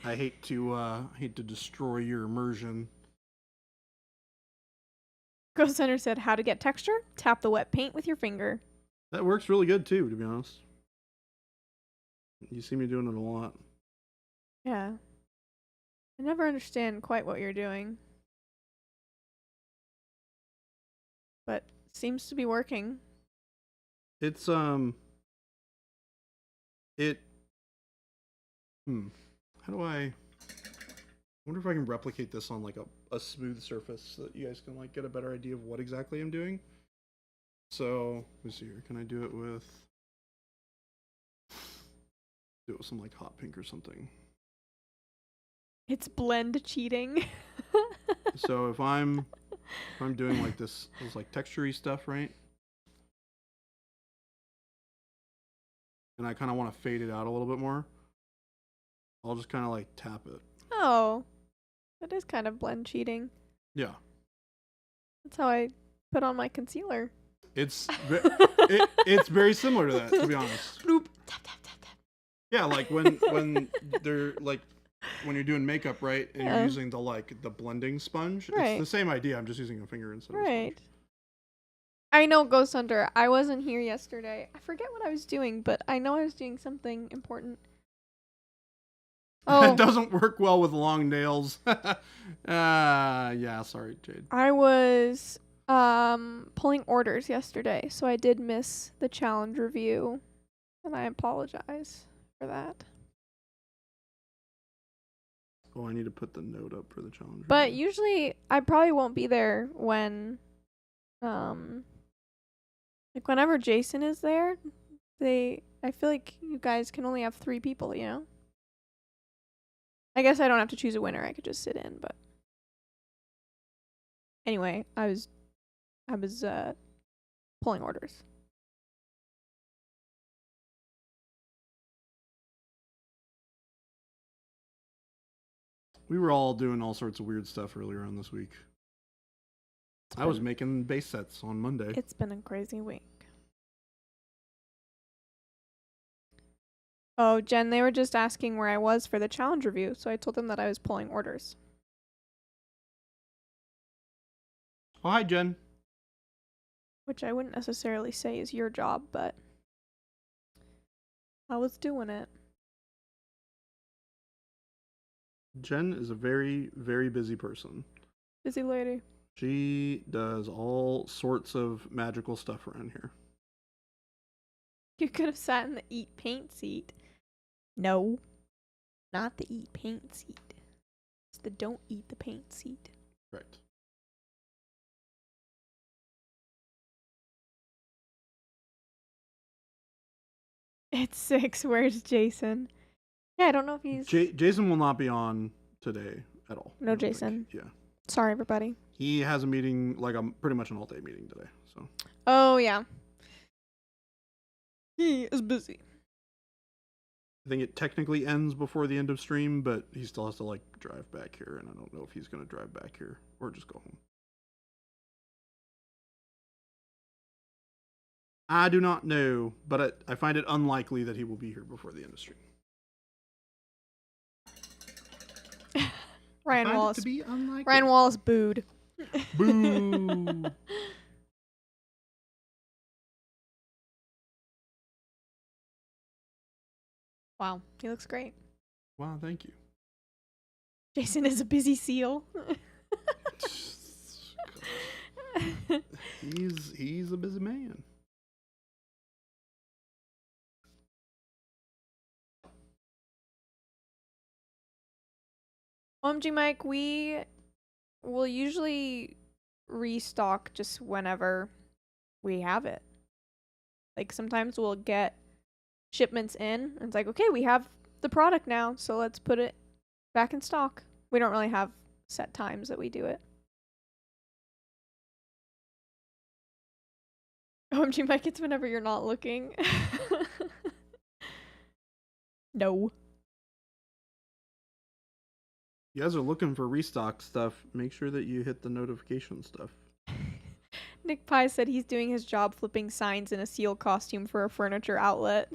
A: I hate to destroy your immersion.
B: Ghost Center said, how to get texture? Tap the wet paint with your finger.
A: That works really good too, to be honest. You see me doing it a lot.
B: Yeah. I never understand quite what you're doing. But seems to be working.
A: It's how do I wonder if I can replicate this on like a smooth surface so that you guys can like get a better idea of what exactly I'm doing. So let's see here. Can I do it with some like hot pink or something?
B: It's blend cheating.
A: So if I'm doing like this like texture-y stuff, right? And I kind of want to fade it out a little bit more. I'll just kind of like tap it.
B: Oh, that is kind of blend cheating.
A: Yeah.
B: That's how I put on my concealer.
A: It's it's very similar to that, to be honest.
B: Bloop. Tap, tap, tap, tap.
A: Yeah, like when they're like when you're doing makeup, right, and you're using the blending sponge.
B: Right.
A: It's the same idea. I'm just using a finger instead of a
B: Right.
A: sponge.
B: I know, Ghost Hunter. I wasn't here yesterday. I forget what I was doing, but I know I was doing something important. Oh,
A: It doesn't work well with long nails. Yeah, sorry, Jade.
B: I was pulling orders yesterday, so I did miss the challenge review, and I apologize for that.
A: Oh, I need to put the note up for the challenge.
B: But
A: review.
B: usually I probably won't be there when like whenever Jason is there, I feel like you guys can only have 3 people, you know? I guess I don't have to choose a winner. I could just sit in, but anyway, I was pulling orders.
A: We were all doing all sorts of weird stuff earlier on this week. I was making base sets on Monday.
B: It's been a crazy week. Oh, Jen, they were just asking where I was for the challenge review, so I told them that I was pulling orders.
A: Oh, hi, Jen.
B: Which I wouldn't necessarily say is your job, but I was doing it.
A: Jen is a very, very busy person.
B: Busy lady.
A: She does all sorts of magical stuff around here.
B: You could have sat in the eat paint seat. No. Not the eat paint seat. It's the don't eat the paint seat.
A: Right.
B: It's 6. Where's Jason? Yeah, I don't know if he's...
A: Jason will not be on today at all.
B: No Jason.
A: Yeah.
B: Sorry, everybody.
A: He has a meeting, like pretty much an all-day meeting today. So So.
B: Oh yeah. He is busy.
A: I think it technically ends before the end of stream, but he still has to like drive back here, and I don't know if he's gonna drive back here or just go home. I do not know, but I find it unlikely that he will be here before the end of stream.
B: Ryan Wallace.
A: To be unlikely.
B: Ryan Wallace booed.
A: Boo.
B: Wow, he looks great.
A: Wow, thank you.
B: Jason is a busy seal.
A: He's a busy man.
B: OMG Mike, we will usually restock just whenever we have it. Like sometimes we'll get shipments in and it's like, okay, we have the product now, so let's put it back in stock. We don't really have set times that we do it. OMG Mike, it's whenever you're not looking. No.
A: You guys are looking for restock stuff. Make sure that you hit the notification stuff.
B: Nick Pye said he's doing his job flipping signs in a seal costume for a furniture outlet.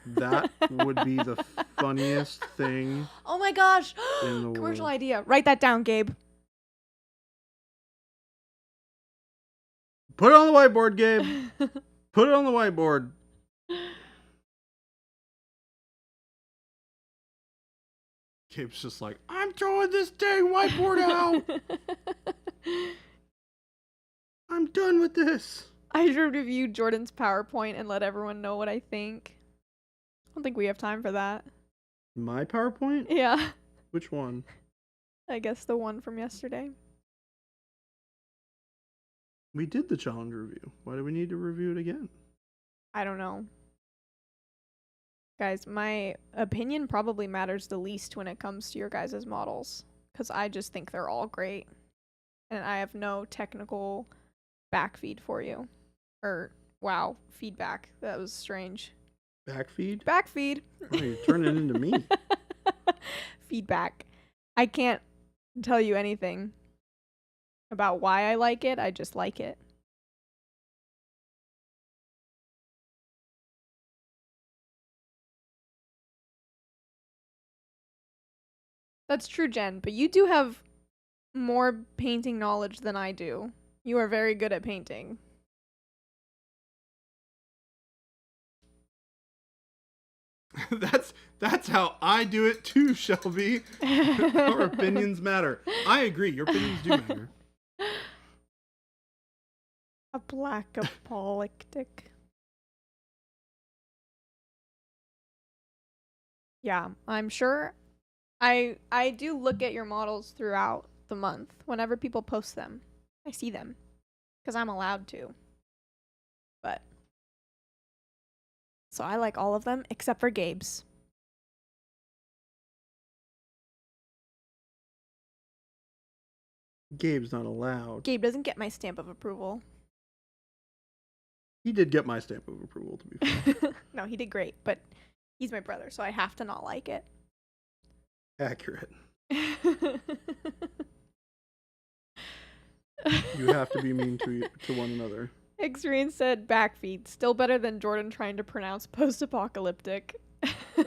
A: That would be the funniest thing.
B: Oh my gosh!
A: In the
B: Commercial
A: world.
B: idea. Write that down, Gabe.
A: Put it on the whiteboard, Gabe. Put it on the whiteboard. Gabe's just like, I'm throwing this dang whiteboard out. I'm done with this.
B: I should review Jordan's PowerPoint and let everyone know what I think. I don't think we have time for that.
A: My PowerPoint?
B: Yeah.
A: Which one?
B: I guess the one from yesterday.
A: We did the challenge review. Why do we need to review it again?
B: I don't know. Guys, my opinion probably matters the least when it comes to your guys' models. Because I just think they're all great. And I have no technical backfeed for you. Or, wow, feedback. That was strange.
A: Backfeed?
B: Backfeed.
A: Oh, you're turning into me.
B: Feedback. I can't tell you anything about why I like it. I just like it. That's true, Jen, but you do have more painting knowledge than I do. You are very good at painting.
A: That's how I do it too, Shelby. Our opinions matter. I agree. Your opinions do matter.
B: A black apoplectic. Yeah, I'm sure. I do look at your models throughout the month. Whenever people post them, I see them. Because I'm allowed to. But. So I like all of them except for Gabe's.
A: Gabe's not allowed.
B: Gabe doesn't get my stamp of approval.
A: He did get my stamp of approval, to be fair.
B: No, he did great, but he's my brother, so I have to not like it.
A: Accurate. You have to be mean to one another.
B: Xreen said backfeed. Still better than Jordan trying to pronounce post-apocalyptic.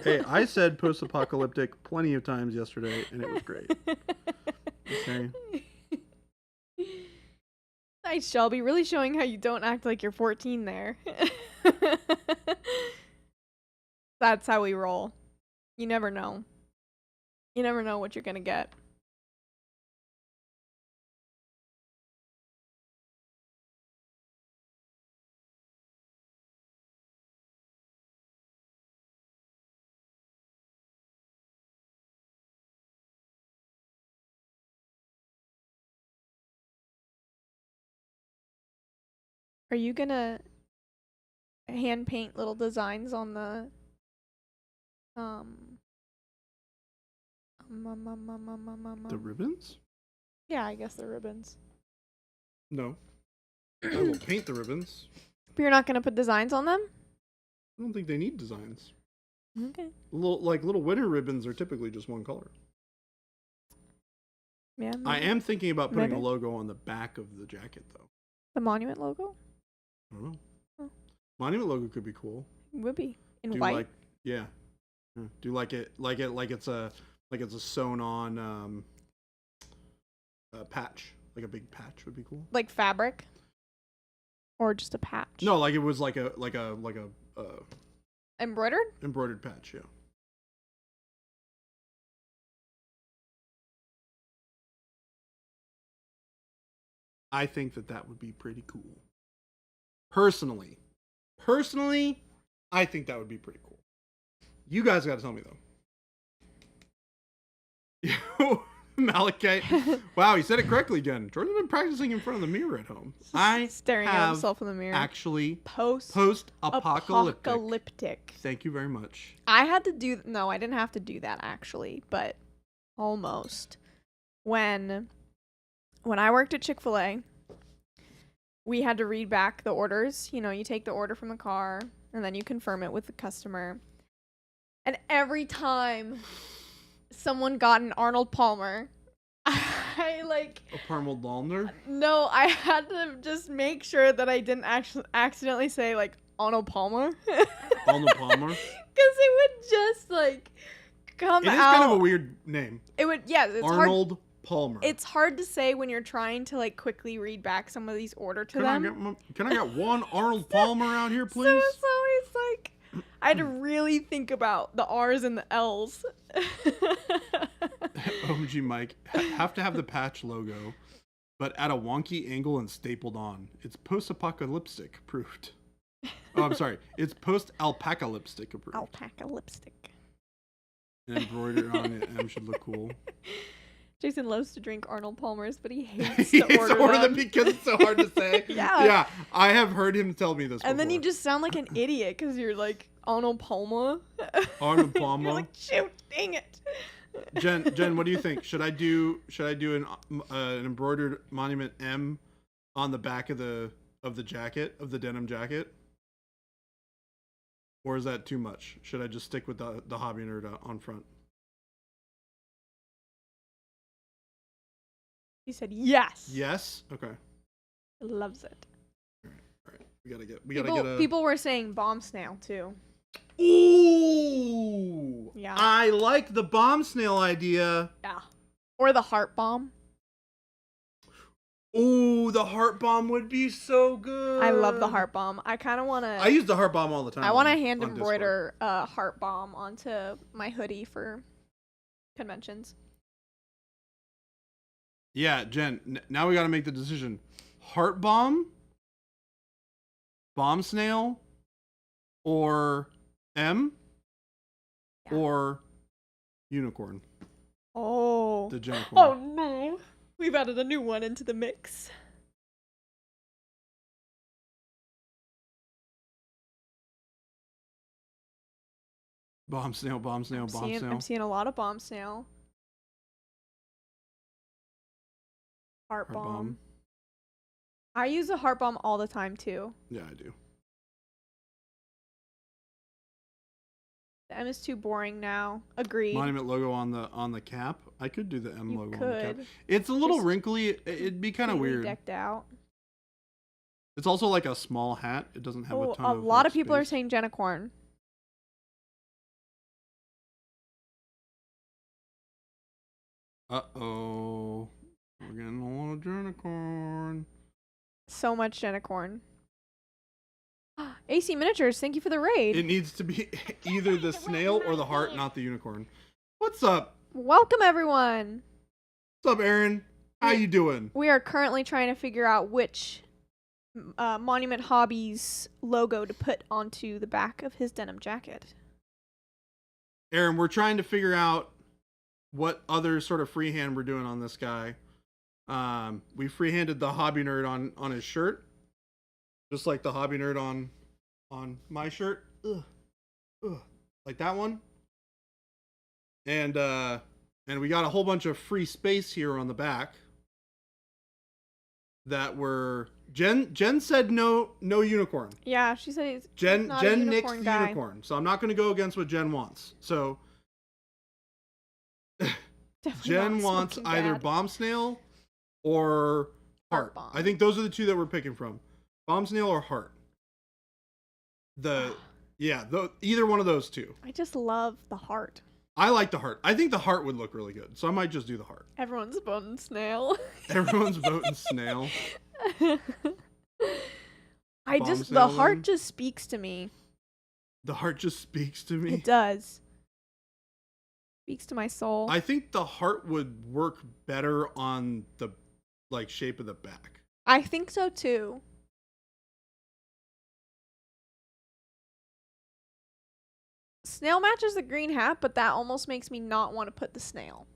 A: Hey, I said post-apocalyptic plenty of times yesterday, and it was great. Okay.
B: Nice, Shelby. Really showing how you don't act like you're 14 there. That's how we roll. You never know. You never know what you're gonna get. Are you gonna hand paint little designs on the
A: The ribbons?
B: Yeah, I guess the ribbons.
A: No. I will paint the ribbons.
B: But you're not gonna put designs on them?
A: I don't think they need designs.
B: Okay.
A: Little winter ribbons are typically just one color.
B: Yeah.
A: I am thinking about putting
B: Maybe.
A: a logo on the back of the jacket, though.
B: The monument logo?
A: I don't know.
B: Oh.
A: Monument logo could be cool.
B: It would be in
A: Do
B: white.
A: like, yeah. Do like it's a sewn on patch, like a big patch would be cool.
B: Like fabric, or just a patch?
A: No, like it was like a
B: Embroidered?
A: embroidered patch. Yeah. I think that would be pretty cool. Personally, I think that would be pretty cool. You guys got to tell me though. Malachite. Wow, he said it correctly again. Jordan's been practicing in front of the mirror at home. I
B: Staring at himself in the mirror.
A: actually
B: Post
A: apocalyptic.
B: apocalyptic.
A: Thank you very much.
B: I had to do no, I didn't have to do that actually, but almost. When I worked at Chick-fil-A, we had to read back the orders. You know, you take the order from the car and then you confirm it with the customer. And every time someone got an Arnold Palmer, I like
A: A Parmel Lallner?
B: no, I had to just make sure that I didn't actually accidentally say like Arnold Palmer.
A: Arnold Palmer?
B: Because it would just like come
A: It is
B: out.
A: kind of a weird name.
B: It would, yeah. It's
A: Arnold
B: hard.
A: Palmer.
B: It's hard to say when you're trying to like quickly read back some of these order to them.
A: Can I get one Arnold Palmer out here, please?
B: So it's always like I had to really think about the R's and the L's.
A: OMG Mike, have to have the patch logo, but at a wonky angle and stapled on. It's post-apocalyptic approved. Oh, I'm sorry. It's post-alpaca lipstick approved.
B: Alpaca lipstick.
A: And embroidered on it, and should look cool.
B: Jason loves to drink Arnold Palmers, but he hates
A: He
B: to
A: hates to
B: order them.
A: because it's so hard to say.
B: Yeah.
A: Yeah, I have heard him tell me this
B: And then you
A: before.
B: just sound like an idiot because you're like Arnold Palmer.
A: Arnold Palmer.
B: You're like, shoot, dang it.
A: Jen, what do you think? Should I do an embroidered monument M on the back of the jacket, of the denim jacket? Or is that too much? Should I just stick with the hobby nerd on front?
B: He said yes.
A: Yes. Okay.
B: Loves it.
A: All right. We gotta get a.
B: People were saying bomb snail too.
A: Ooh.
B: Yeah.
A: I like the bomb snail idea.
B: Yeah. Or the heart bomb.
A: Ooh, the heart bomb would be so good.
B: I love the heart bomb. I kind of want to.
A: I use the heart bomb all the time.
B: I want to
A: on
B: hand
A: Discord.
B: embroider a heart bomb onto my hoodie for conventions.
A: Yeah, Jen. Now we got to make the decision: heart bomb, bomb snail, or M,
B: Yeah.
A: or unicorn.
B: Oh.
A: The unicorn.
B: Oh no. We've added a new one into the mix.
A: Bomb snail, bomb snail, bomb snail.
B: I'm seeing a lot of bomb snail. Heart
A: Heart
B: bomb.
A: bomb.
B: I use a heart bomb all the time too.
A: Yeah, I do.
B: The M is too boring now. Agreed.
A: Monument logo on the cap. I could do the M
B: You
A: logo on the cap.
B: could.
A: It's a little
B: Just
A: wrinkly. It'd be kind of
B: Completely
A: weird.
B: Decked out.
A: It's also like a small hat. It doesn't have a
B: Oh,
A: ton
B: a
A: of.
B: lot
A: like,
B: of people are
A: space.
B: saying Jennicorn.
A: Uh-oh. We're getting a lot of unicorn.
B: So much Jennicorn. AC Miniatures, thank you for the raid.
A: It needs to be either the snail or the heart, not the unicorn. What's up?
B: Welcome everyone.
A: What's up, Aaron? How you doing?
B: We are currently trying to figure out which Monument Hobbies logo to put onto the back of his denim jacket.
A: Aaron, we're trying to figure out what other sort of freehand we're doing on this guy. We freehanded the hobby nerd on his shirt, just like the hobby nerd on my shirt. Like that one. And we got a whole bunch of free space here on the back that we're Jen said no unicorn.
B: Yeah, she said he's
A: Jen
B: not a
A: nixed
B: unicorn
A: the
B: guy.
A: unicorn, so I'm not going to go against what Jen wants. So
B: Definitely
A: Jen
B: not
A: wants
B: Smoking
A: either
B: Bad.
A: bomb snail or heart.
B: Bomb.
A: I think those are the two that we're picking from. Bomb snail or heart. Either one of those two.
B: I just love the heart.
A: I like the heart. I think the heart would look really good, so I might just do the heart.
B: Everyone's voting snail.
A: Everyone's voting snail.
B: The heart just speaks to me.
A: The heart just speaks to me.
B: It does. Speaks to my soul.
A: I think the heart would work better on the shape of the back.
B: I think so too. Snail matches the green hat, but that almost makes me not want to put the snail.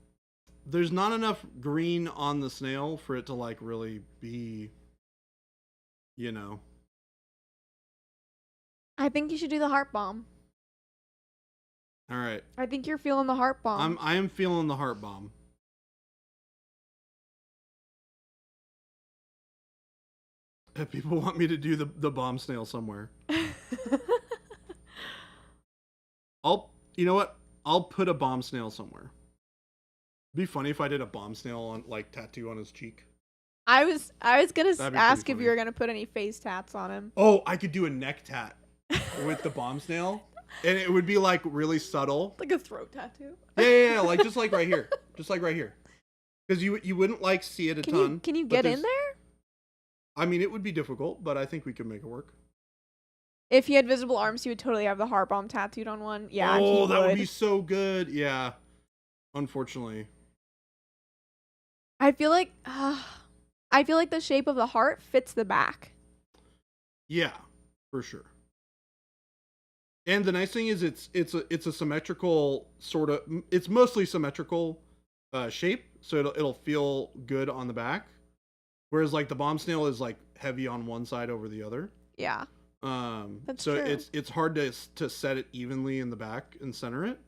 A: There's not enough green on the snail for it to really be,
B: I think you should do the heart bomb.
A: All right.
B: I think you're feeling the heart bomb.
A: I am feeling the heart bomb. If people want me to do the bomb snail somewhere. You know what? I'll put a bomb snail somewhere. It'd be funny if I did a bomb snail on tattoo on his cheek.
B: I was gonna ask if
A: funny.
B: you were gonna put any face tats on him.
A: Oh, I could do a neck tat with the bomb snail, and it would be really subtle,
B: like a throat tattoo.
A: Yeah, just right here, because you wouldn't see it a ton.
B: Can you get in there?
A: I mean, it would be difficult, but I think we could make it work.
B: If he had visible arms, he would totally have the heart bomb tattooed on one. Yeah.
A: Oh, that would be so good. Yeah. Unfortunately.
B: I feel like the shape of the heart fits the back.
A: Yeah, for sure. And the nice thing is it's a symmetrical sort of, it's mostly symmetrical shape, so it'll feel good on the back. Whereas the bomb snail is heavy on one side over the other.
B: Yeah.
A: That's so true. It's hard to set it evenly in the back and center it.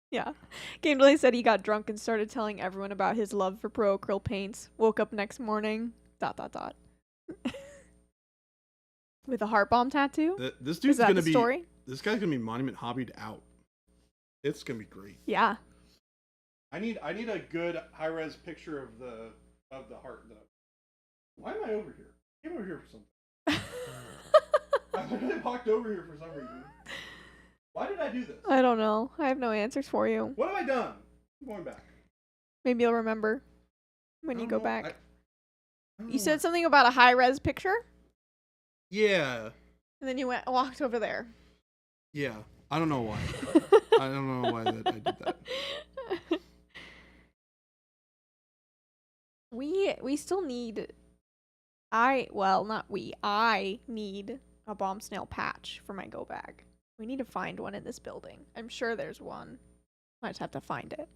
B: Yeah. Game Delay said he got drunk and started telling everyone about his love for pro acrylic paints. Woke up next morning. ... With a heart bomb tattoo?
A: This dude's
B: gonna
A: be
B: story?
A: This guy's gonna be monument hobbied out. It's gonna be great.
B: Yeah.
A: I need a good high res picture of the heart though. Why am I over here? I came over here for something. I literally walked over here for some reason. Why did I do this?
B: I don't know. I have no answers for you.
A: What have I done? I'm going back.
B: Maybe you'll remember when you go back. You said
A: what?
B: something about a high res picture?
A: Yeah.
B: And then you walked over there.
A: Yeah. I don't know why. I don't know why I did that.
B: We still need I need a bomb snail patch for my go bag. We need to find one in this building. I'm sure there's one. I just have to find it.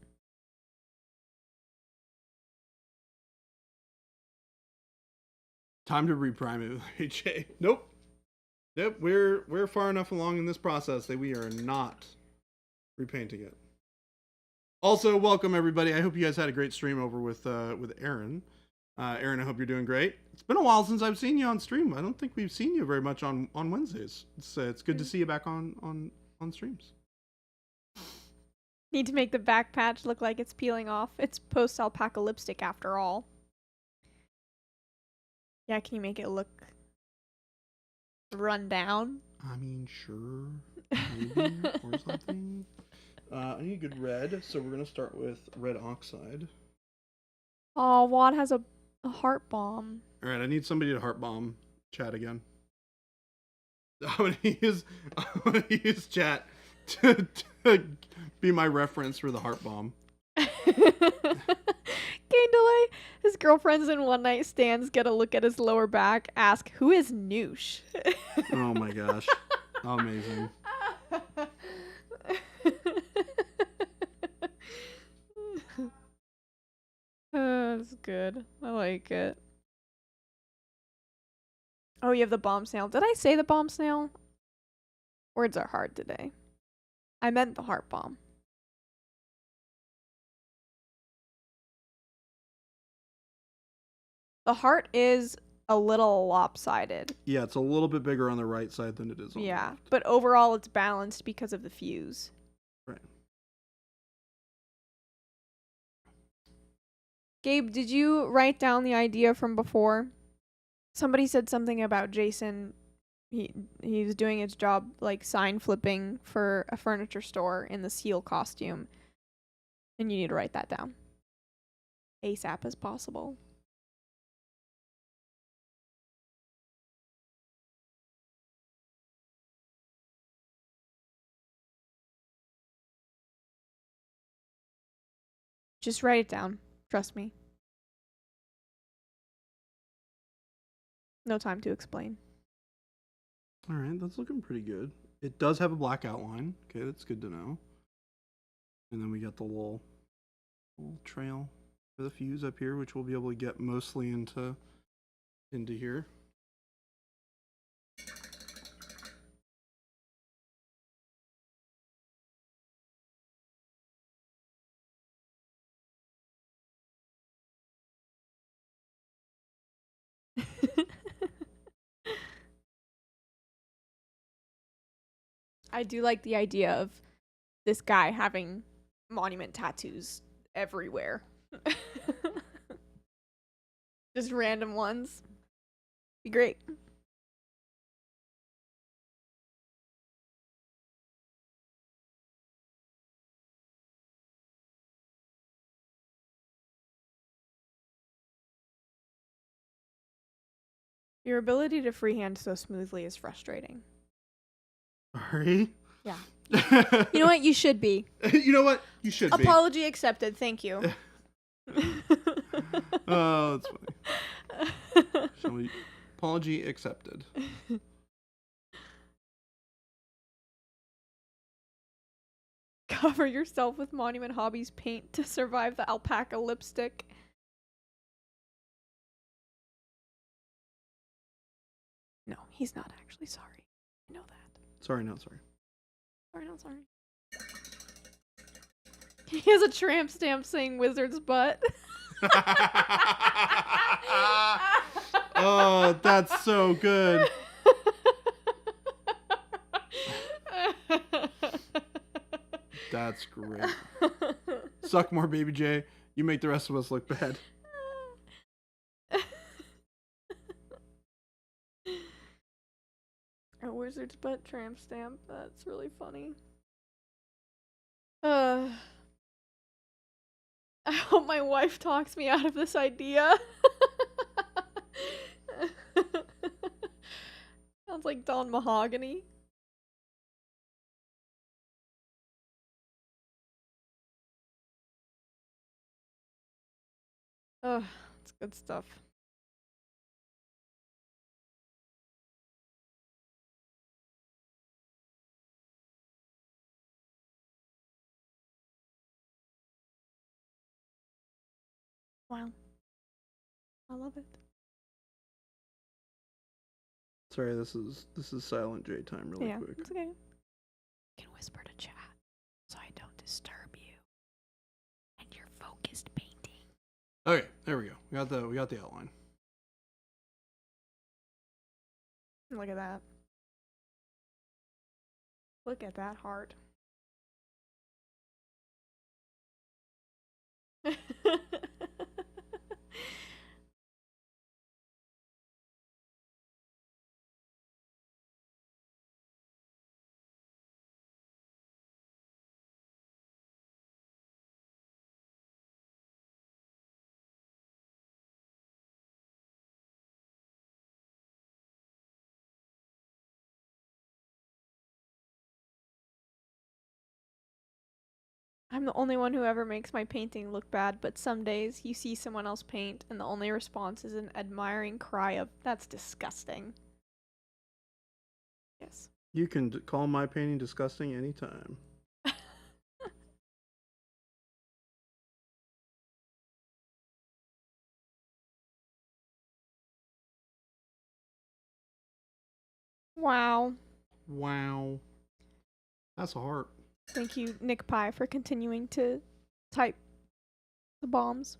A: Time to reprime it with HA. Nope. We're far enough along in this process that we are not repainting it. Also, welcome everybody. I hope you guys had a great stream over with Aaron. Aaron, I hope you're doing great. It's been a while since I've seen you on stream. I don't think we've seen you very much on Wednesdays. It's good to see you back on streams.
B: Need to make the back patch look like it's peeling off. It's post-alpaca lipstick after all. Yeah, can you make it look run down?
A: I mean, sure. Maybe, or something. I need a good red, so we're going to start with red oxide.
B: Oh, Wad has a heart bomb.
A: All right, I need somebody to heart bomb chat again. I'm gonna use chat to be my reference for the heart bomb.
B: Gain delay. His girlfriends in one night stands get a look at his lower back. Ask, who is Noosh?
A: Oh my gosh, amazing.
B: That's good. I like it. Oh, you have the bomb snail. Did I say the bomb snail? Words are hard today. I meant the heart bomb. The heart is a little lopsided.
A: Yeah, it's a little bit bigger on the right side than it is on the
B: Yeah,
A: left.
B: but overall it's balanced because of the fuse.
A: Right.
B: Gabe, did you write down the idea from before? Somebody said something about Jason. He was doing his job like sign flipping for a furniture store in the seal costume. And you need to write that down. ASAP as possible. Just write it down. Trust me. No time to explain.
A: All right, that's looking pretty good. It does have a black outline. Okay, that's good to know. And then we got the little trail for the fuse up here, which we'll be able to get mostly into here.
B: I do like the idea of this guy having monument tattoos everywhere. Just random ones. Be great. Your ability to freehand so smoothly is frustrating.
A: Sorry.
B: Yeah. You know what? You should be.
A: You know what? You should be.
B: Apology accepted. Thank you.
A: Oh, that's funny. Shall we? Apology accepted.
B: Cover yourself with Monument Hobbies paint to survive the alpaca lipstick. No, he's not actually sorry. I know that.
A: Sorry, not sorry.
B: Sorry, not sorry. He has a tramp stamp saying wizard's butt.
A: Oh, that's so good. That's great. Suck more, Baby J. You make the rest of us look bad.
B: A wizard's butt tramp stamp. That's really funny. I hope my wife talks me out of this idea. Sounds like Don Mahogany. Ugh, it's good stuff. Wow. I love it.
A: Sorry, this is silent J time really
B: Yeah,
A: quick.
B: it's okay. You can whisper to chat so I don't disturb you. And you're focused painting.
A: Okay, there we go. We got the outline.
B: Look at that. Look at that heart. I'm the only one who ever makes my painting look bad, but some days you see someone else paint and the only response is an admiring cry of, "That's disgusting." Yes.
A: You can call my painting disgusting anytime.
B: Wow.
A: Wow. That's a heart.
B: Thank you, Nick Pie, for continuing to type the bombs.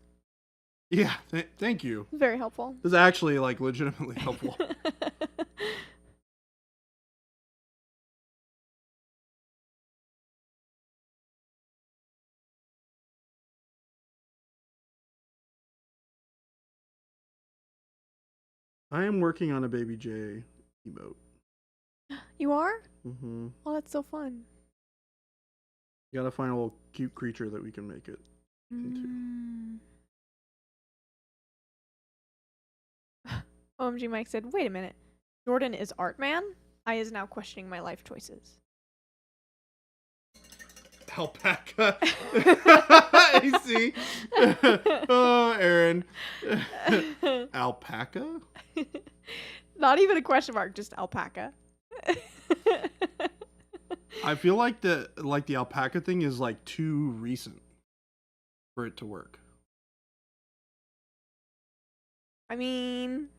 A: Yeah, thank you.
B: Very helpful.
A: This is actually like legitimately helpful. I am working on a Baby J emote.
B: You are?
A: Mm-hmm.
B: Oh, that's so fun.
A: You gotta find a little cute creature that we can make it into.
B: OMG Mike said, wait a minute. Jordan is art man? I is now questioning my life choices.
A: Alpaca. I see. Oh, Aaron. Alpaca?
B: Not even a question mark, just alpaca.
A: I feel like the alpaca thing is like too recent for it to work.
B: I mean,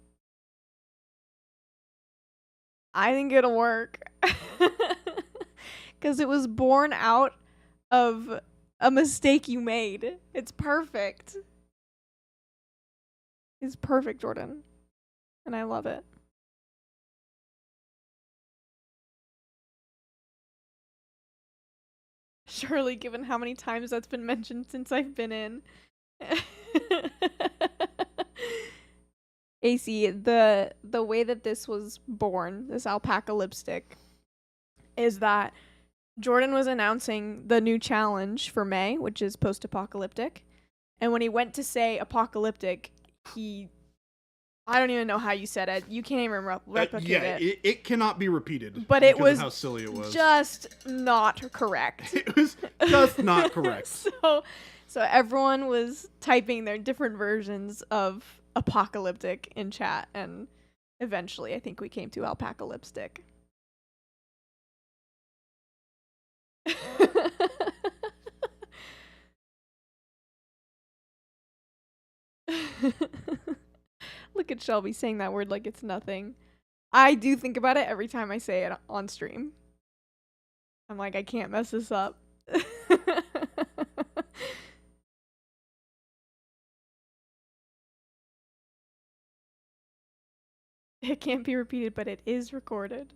B: I think it'll work. Because it was born out of a mistake you made. It's perfect. It's perfect, Jordan. And I love it. Surely, given how many times that's been mentioned since I've been in. AC, the way that this was born, this alpaca lipstick, is that Jordan was announcing the new challenge for May, which is post-apocalyptic. And when he went to say apocalyptic, I don't even know how you said it. You can't even replicate it.
A: It cannot be repeated.
B: But it was
A: how silly it was.
B: Just not correct.
A: It was just not correct.
B: So everyone was typing their different versions of apocalyptic in chat, and eventually I think we came to alpaca lipstick. Look at Shelby saying that word like it's nothing. I do think about it every time I say it on stream. I'm like, I can't mess this up. It can't be repeated, but it is recorded.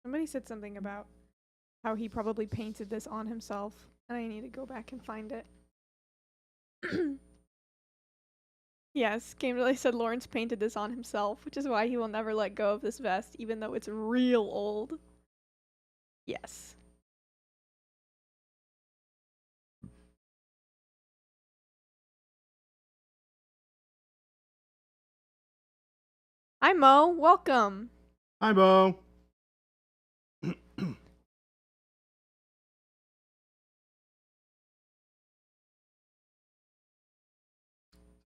B: Somebody said something about how he probably painted this on himself, and I need to go back and find it. Yes, Gamerly said Lawrence painted this on himself, which is why he will never let go of this vest, even though it's real old. Yes. Hi, Mo. Welcome.
A: Hi, Bo.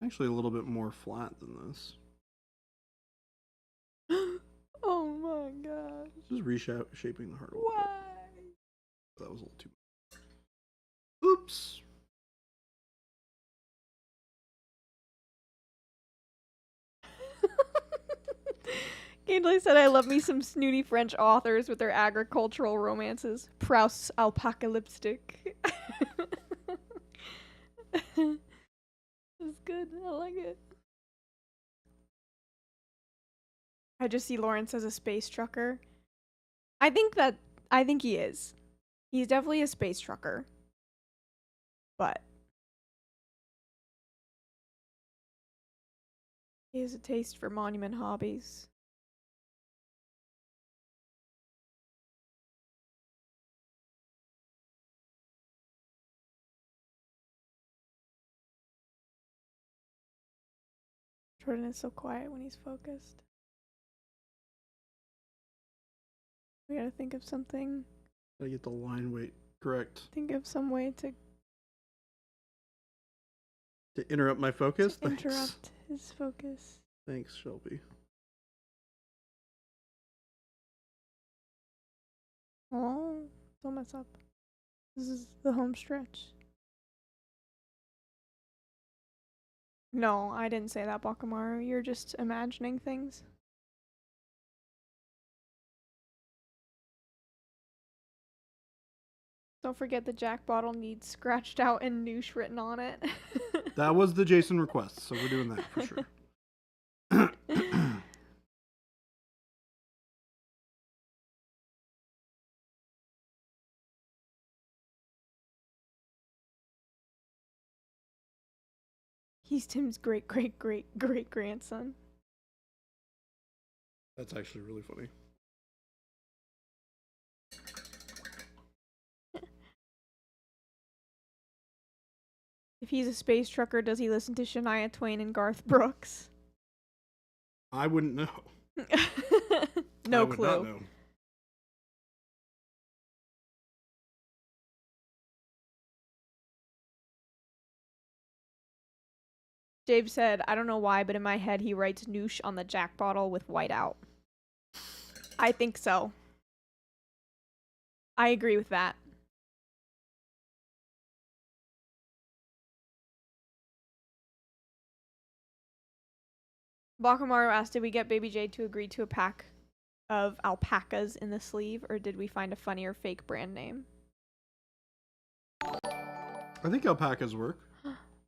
A: Actually, a little bit more flat than this.
B: Oh my gosh.
A: Just reshaping the heart a little
B: Why?
A: bit. That was a little too much. Oops.
B: Gameplay said, I love me some snooty French authors with their agricultural romances. Proust's alpaca lipstick. It's good. I like it. I just see Lawrence as a space trucker. I think he is. He's definitely a space trucker. But he has a taste for monument hobbies. Jordan is so quiet when he's focused. We gotta think of something.
A: Gotta get the line weight correct.
B: Think of some way to
A: interrupt my focus?
B: to interrupt his focus.
A: Thanks, Shelby.
B: Oh, don't mess up. This is the home stretch. No, I didn't say that, Bakamaru. You're just imagining things. Don't forget the Jack bottle needs scratched out and noosh written on it.
A: That was the Jason request, so we're doing that for sure.
B: He's Tim's great great great great grandson.
A: That's actually really funny.
B: If he's a space trucker, does he listen to Shania Twain and Garth Brooks?
A: I wouldn't know.
B: No
A: I would
B: clue.
A: not know.
B: Dave said, I don't know why, but in my head he writes noosh on the Jack bottle with white out. I think so. I agree with that. Bakamaru asked, did we get Baby J to agree to a pack of alpacas in the sleeve, or did we find a funnier fake brand name?
A: I think alpacas work.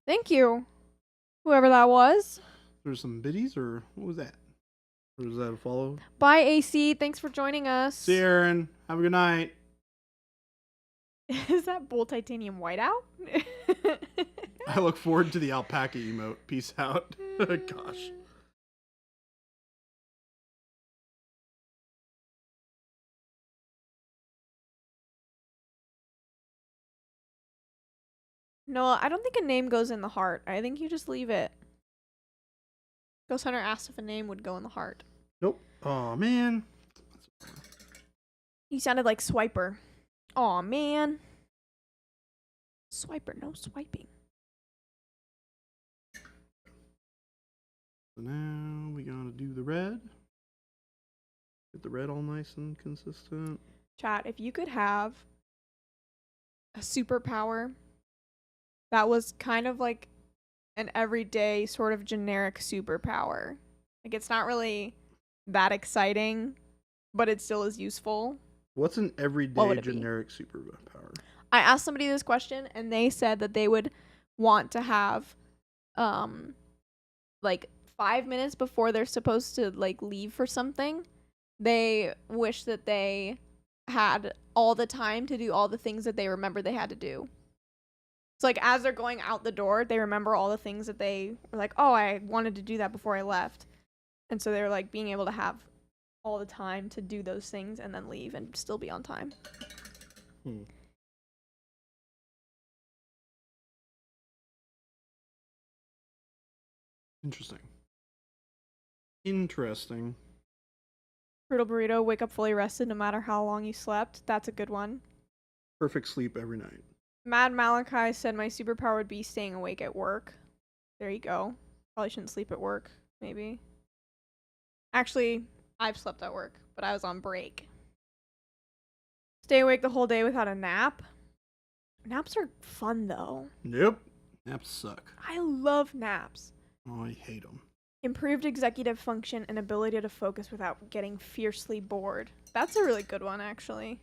B: Thank you, whoever that was.
A: There's some biddies, or what was that? Or was that a follow?
B: Bye, AC. Thanks for joining us.
A: See you, Aaron. Have a good night.
B: Is that Bull Titanium whiteout?
A: I look forward to the alpaca emote. Peace out. Gosh.
B: No, I don't think a name goes in the heart. I think you just leave it. Ghost Hunter asked if a name would go in the heart.
A: Nope. Oh man.
B: You sounded like Swiper. Aw, man. Swiper, no swiping.
A: So now we gotta do the red. Get the red all nice and consistent.
B: Chat, if you could have a superpower that was kind of like an everyday sort of generic superpower. Like it's not really that exciting, but it still is useful.
A: What's an
B: What
A: everyday
B: would it be?
A: generic superpower?
B: I asked somebody this question and they said that they would want to have like 5 minutes before they're supposed to like leave for something, they wish that they had all the time to do all the things that they remember they had to do. So like as they're going out the door, they remember all the things that they were like, oh, I wanted to do that before I left. And so they're like being able to have all the time to do those things and then leave and still be on time.
A: Interesting. Interesting.
B: Brutal Burrito, wake up fully rested no matter how long you slept. That's a good one.
A: Perfect sleep every night.
B: Mad Malachi said my superpower would be staying awake at work. There you go. Probably shouldn't sleep at work, maybe. Actually, I've slept at work, but I was on break. Stay awake the whole day without a nap. Naps are fun, though.
A: Yep. Naps suck.
B: I love naps.
A: Oh, I hate them.
B: Improved executive function and ability to focus without getting fiercely bored. That's a really good one, actually.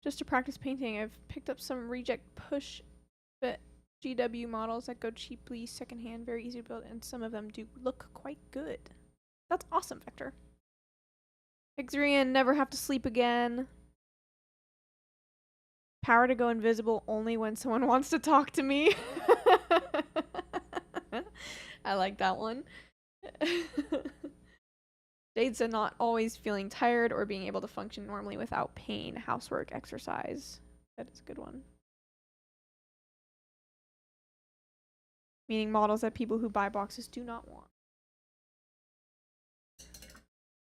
B: Just to practice painting, I've picked up some reject push fit GW models that go cheaply secondhand, very easy to build, and some of them do look quite good. That's awesome, Vector. Xerian, never have to sleep again. Power to go invisible only when someone wants to talk to me. I like that one. Jade said not always feeling tired or being able to function normally without pain. Housework, exercise. That is a good one. Meaning models that people who buy boxes do not want.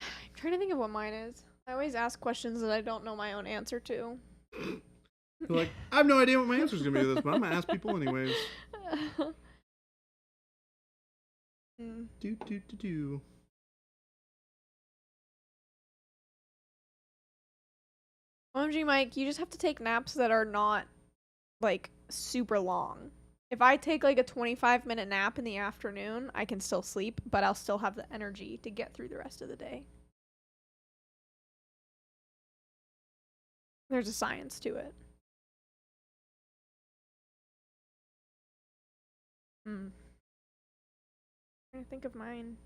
B: I'm trying to think of what mine is. I always ask questions that I don't know my own answer to.
A: You're like, I have no idea what my answer is going to be to this, but I'm going to ask people anyways. Do.
B: OMG, Mike, you just have to take naps that are not, like, super long. If I take like a 25-minute nap in the afternoon, I can still sleep, but I'll still have the energy to get through the rest of the day. There's a science to it. I'm trying to think of mine.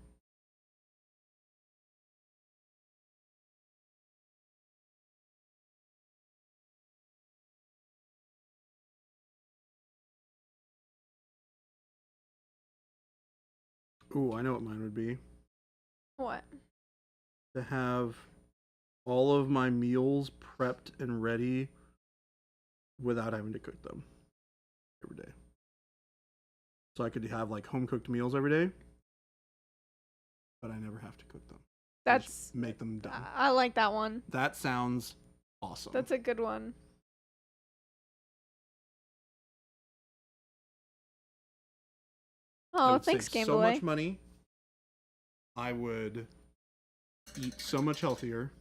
A: Ooh, I know what mine would be.
B: What?
A: To have all of my meals prepped and ready without having to cook them every day. So I could have like home cooked meals every day, but I never have to cook them.
B: That's
A: make them done.
B: I like that one.
A: That sounds awesome.
B: That's a good one.
A: I
B: Oh,
A: would
B: thanks,
A: save
B: Game
A: so
B: Boy.
A: much money. I would eat so much healthier,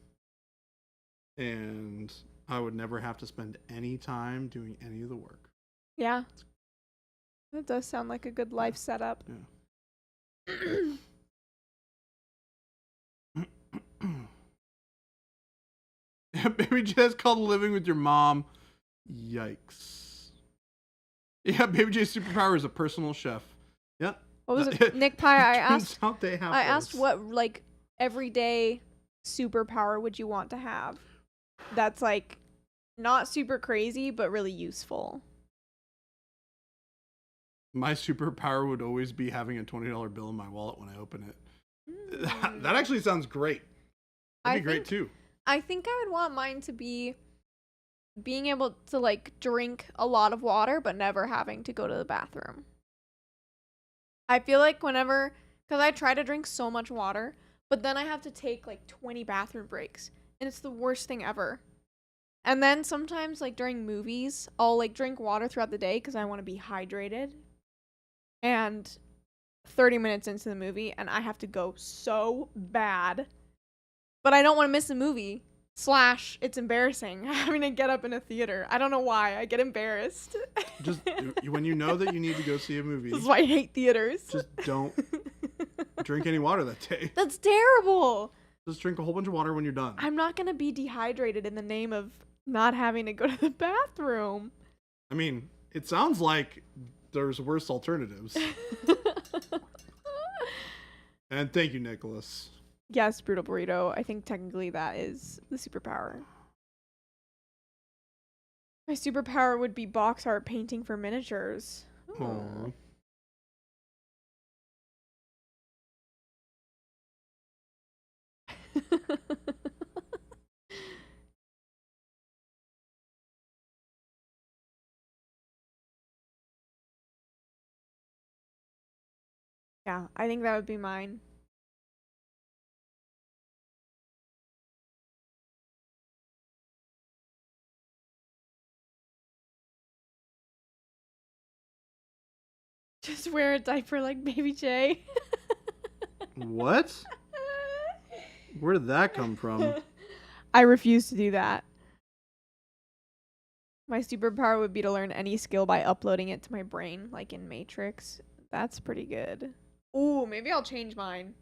A: and I would never have to spend any time doing any of the work.
B: Yeah. That does sound like a good life setup.
A: Yeah. Baby J's called living with your mom. Yikes. Yeah, Baby J's superpower is a personal chef. Yeah.
B: What was it? Nick Pie,
A: Turns out they have
B: I asked
A: those.
B: what like everyday superpower would you want to have? That's like not super crazy but really useful.
A: My superpower would always be having a $20 bill in my wallet when I open it. That actually sounds great. That'd be great too.
B: I think I would want mine to be being able to like drink a lot of water but never having to go to the bathroom. I feel like whenever, because I try to drink so much water, but then I have to take like 20 bathroom breaks, and it's the worst thing ever. And then sometimes like during movies, I'll like drink water throughout the day because I want to be hydrated. And 30 minutes into the movie, and I have to go so bad. But I don't want to miss the movie. / it's embarrassing having to get up in a theater. I don't know why. I get embarrassed.
A: Just when you know that you need to go see a movie.
B: This is why I hate theaters.
A: Just don't drink any water that day.
B: That's terrible.
A: Just drink a whole bunch of water when you're done.
B: I'm not going to be dehydrated in the name of not having to go to the bathroom.
A: I mean, it sounds like there's worse alternatives. And thank you, Nicholas.
B: Yes, Brutal Burrito. I think technically that is the superpower. My superpower would be box art painting for miniatures.
A: Aww.
B: Yeah, I think that would be mine. Just wear a diaper like Baby J.
A: What? Where did that come from?
B: I refuse to do that. My superpower would be to learn any skill by uploading it to my brain, like in Matrix. That's pretty good. Ooh, maybe I'll change mine.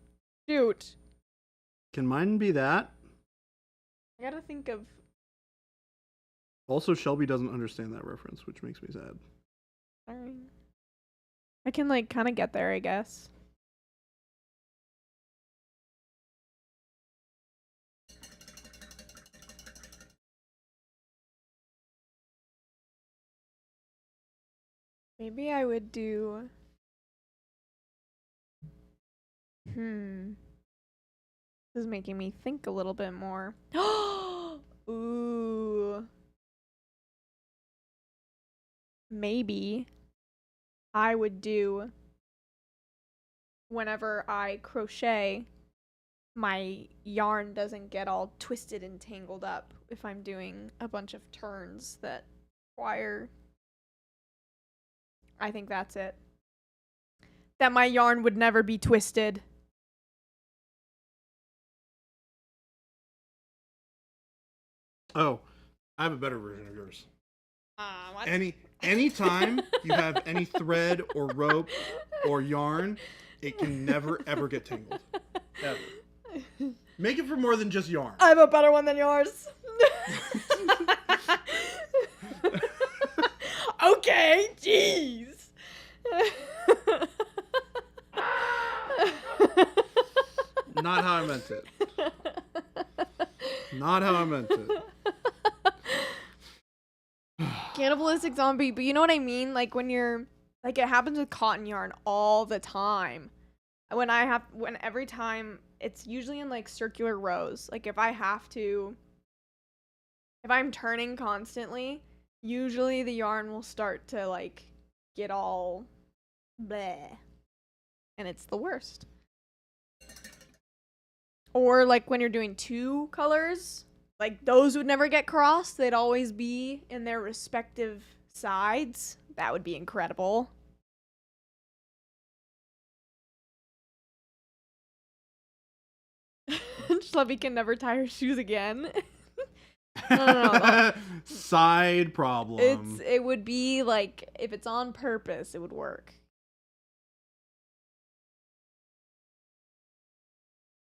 B: Shoot.
A: Can mine be that?
B: I gotta think of...
A: Also, Shelby doesn't understand that reference, which makes me sad.
B: Sorry. I can, like, kind of get there, I guess. Maybe I would do... This is making me think a little bit more. Ooh. Maybe I would do, whenever I crochet, my yarn doesn't get all twisted and tangled up if I'm doing a bunch of turns that require... I think that's it. That my yarn would never be twisted.
A: Oh, I have a better version of yours.
B: What?
A: Anytime you have any thread or rope or yarn, it can never ever get tangled. Ever. Make it for more than just yarn.
B: I have a better one than yours. Okay, jeez.
A: Not how I meant it. Not how I meant it.
B: Cannibalistic zombie, but you know what I mean? Like when you're like it happens with cotton yarn all the time. When every time it's usually in like circular rows. Like if I'm turning constantly, usually the yarn will start to like get all bleh. And it's the worst. Or like when you're doing two colors, like those would never get crossed. They'd always be in their respective sides. That would be incredible. Schlubby can never tie her shoes again. No.
A: Side problem.
B: It would be like if it's on purpose, it would work.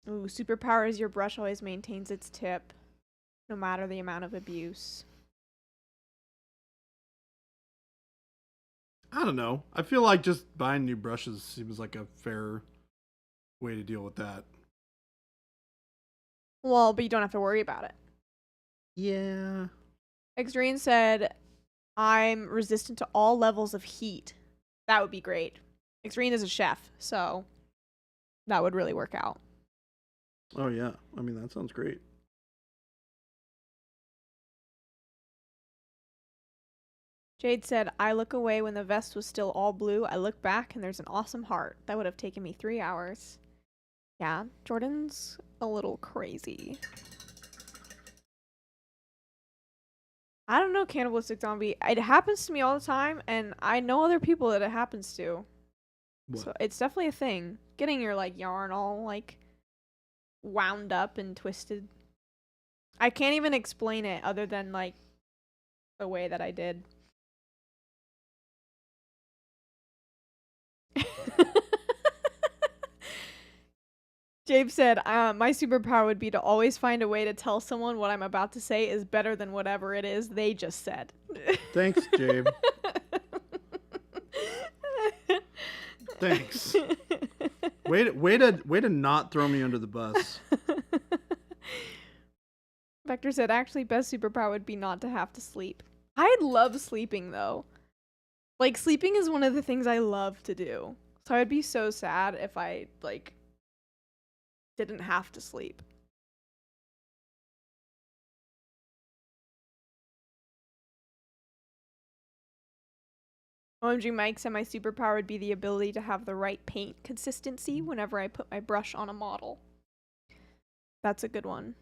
B: Ooh, superpower is your brush always maintains its tip, no matter the amount of abuse.
A: I don't know. I feel like just buying new brushes seems like a fair way to deal with that.
B: Well, but you don't have to worry about it.
A: Yeah.
B: Extreme said, I'm resistant to all levels of heat. That would be great. Extreme is a chef, so that would really work out.
A: Oh, yeah. I mean, that sounds great.
B: Jade said, I look away when the vest was still all blue. I look back and there's an awesome heart. That would have taken me 3 hours. Yeah, Jordan's a little crazy. I don't know, cannibalistic zombie. It happens to me all the time, and I know other people that it happens to.
A: What?
B: So it's definitely a thing. Getting your like yarn all like wound up and twisted. I can't even explain it other than like the way that I did. Jabe said, my superpower would be to always find a way to tell someone what I'm about to say is better than whatever it is they just said.
A: Thanks, Jabe. Thanks. Way to not throw me under the bus.
B: Vector said, actually, best superpower would be not to have to sleep. I love sleeping, though. Like, sleeping is one of the things I love to do. So I'd be so sad if I, like, didn't have to sleep. OMG Mike said my superpower would be the ability to have the right paint consistency whenever I put my brush on a model. That's a good one.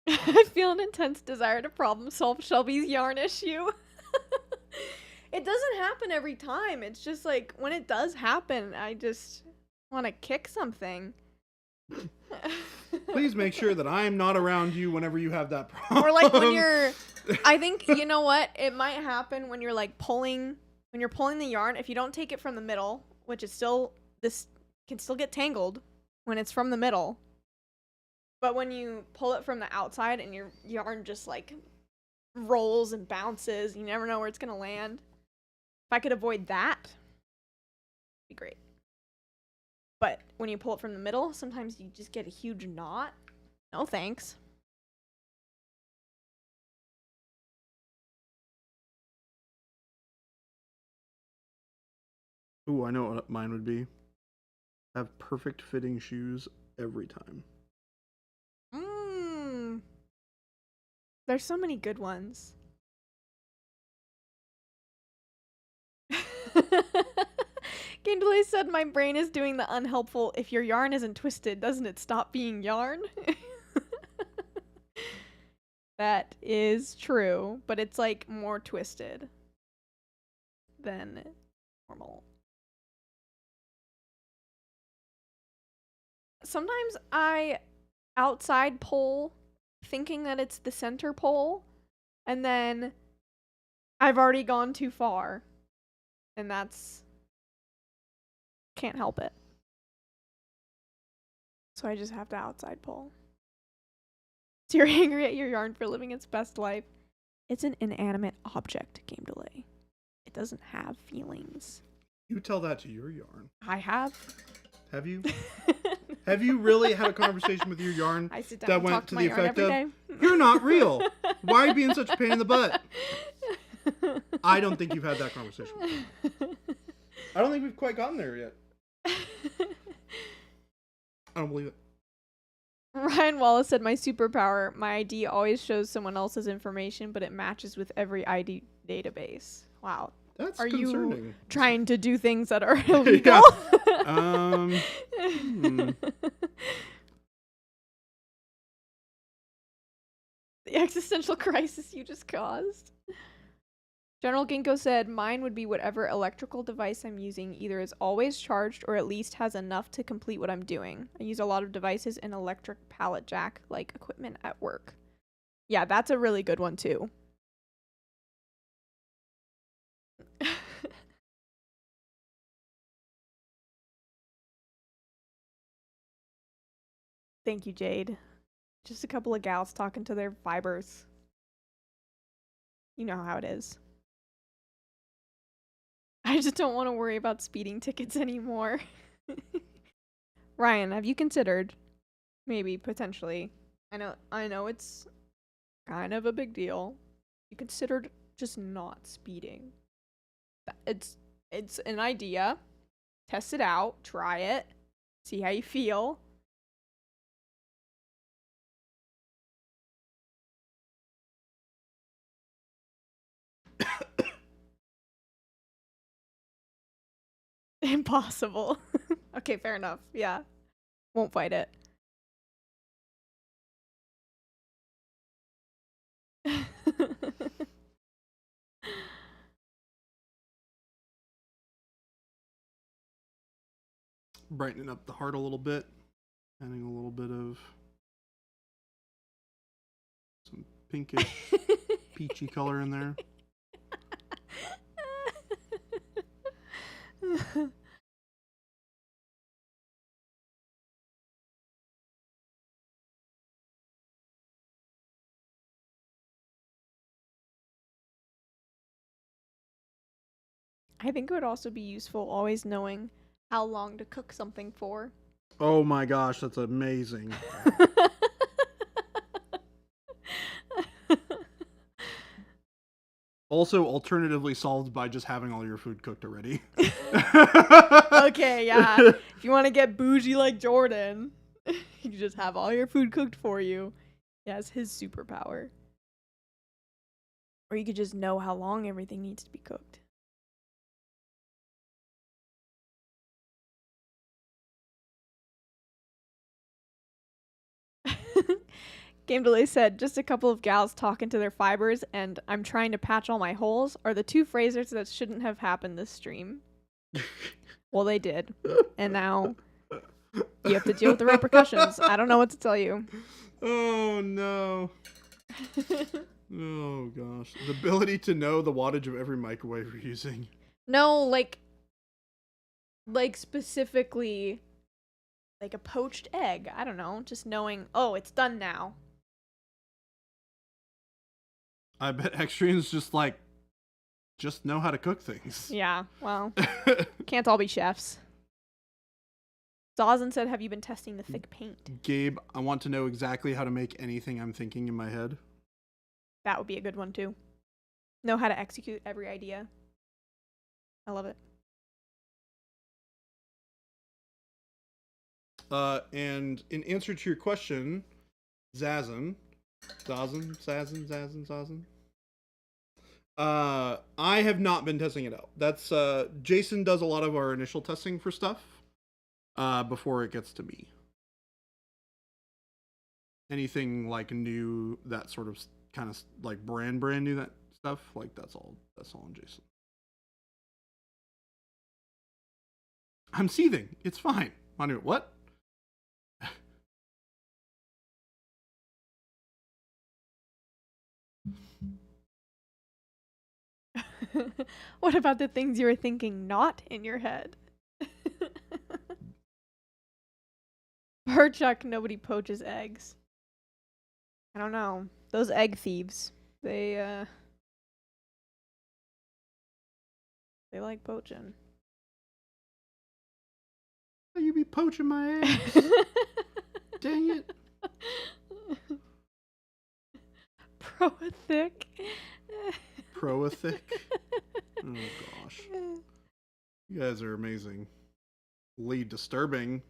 B: I feel an intense desire to problem solve Shelby's yarn issue. It doesn't happen every time. It's just like when it does happen, I just want to kick something.
A: Please make sure that I am not around you whenever you have that problem.
B: Or like when you're, I think, you know what? It might happen when you're like when you're pulling the yarn. If you don't take it from the middle, which is still, this can still get tangled when it's from the middle. But when you pull it from the outside and your yarn just like rolls and bounces, you never know where it's going to land. If I could avoid that, it'd be great. But when you pull it from the middle, sometimes you just get a huge knot. No thanks.
A: Ooh, I know what mine would be. Have perfect fitting shoes every time.
B: There's so many good ones. Game Delay said my brain is doing the unhelpful, if your yarn isn't twisted, doesn't it stop being yarn? That is true, but it's like more twisted than normal. sometimes I outside pole thinking that it's the center pole, and then I've already gone too far, and that's can't help it. So I just have to outside pole. So you're angry at your yarn for living its best life. It's an inanimate object, Game Delay. It doesn't have feelings.
A: You tell that to your yarn.
B: I have.
A: Have you? Have you really had a conversation with your yarn
B: I sit down
A: that
B: and
A: went
B: talk
A: to
B: my
A: the
B: yarn
A: effect
B: every
A: of,
B: day.
A: "You're not real. Why are you being such a pain in the butt?" I don't think you've had that conversation. I don't think we've quite gotten there yet. I don't believe it.
B: Ryan Wallace said, my superpower, my ID always shows someone else's information, but it matches with every ID database. Wow.
A: That's
B: Are
A: concerning.
B: you trying to do things that are illegal? The existential crisis you just caused. General Ginkgo said, mine would be whatever electrical device I'm using either is always charged or at least has enough to complete what I'm doing. I use a lot of devices in electric pallet jack, like equipment at work. Yeah, that's a really good one too. Thank you, Jade. Just a couple of gals talking to their fibers. You know how it is. I just don't want to worry about speeding tickets anymore. Ryan, have you considered maybe potentially, I know it's kind of a big deal. You considered just not speeding. It's an idea. Test it out, try it, see how you feel. Impossible. Okay, fair enough. Yeah. Won't fight it.
A: Brightening up the heart a little bit. Adding a little bit of some pinkish, peachy color in there.
B: I think it would also be useful always knowing how long to cook something for.
A: Oh my gosh, that's amazing. Also, alternatively solved by just having all your food cooked already.
B: Okay, yeah. If you want to get bougie like Jordan, you just have all your food cooked for you. Yeah, it's his superpower. Or you could just know how long everything needs to be cooked. Game Delay said, just a couple of gals talking to their fibers and I'm trying to patch all my holes are the two phrases that shouldn't have happened this stream. Well, they did. And now you have to deal with the repercussions. I don't know what to tell you.
A: Oh no. Oh gosh. The ability to know the wattage of every microwave you're using.
B: No, like specifically like a poached egg. I don't know. Just knowing, oh, it's done now.
A: I bet Extreme's just know how to cook things.
B: Yeah, well, can't all be chefs. Dawson said, have you been testing the thick paint?
A: Gabe, I want to know exactly how to make anything I'm thinking in my head.
B: That would be a good one too. Know how to execute every idea. I love it.
A: And in answer to your question, Zazen. I have not been testing it out. That's Jason does a lot of our initial testing for stuff before it gets to me. Anything like new, that sort of kind of like brand new, that stuff, like that's all on Jason. I'm seething. It's fine. What?
B: What about the things you were thinking not in your head? Per Chuck, nobody poaches eggs. I don't know. Those egg thieves. They like poaching.
A: You be poaching my eggs. Dang it.
B: Proethic.
A: Proethic. Oh gosh. You guys are amazing. Lead disturbing.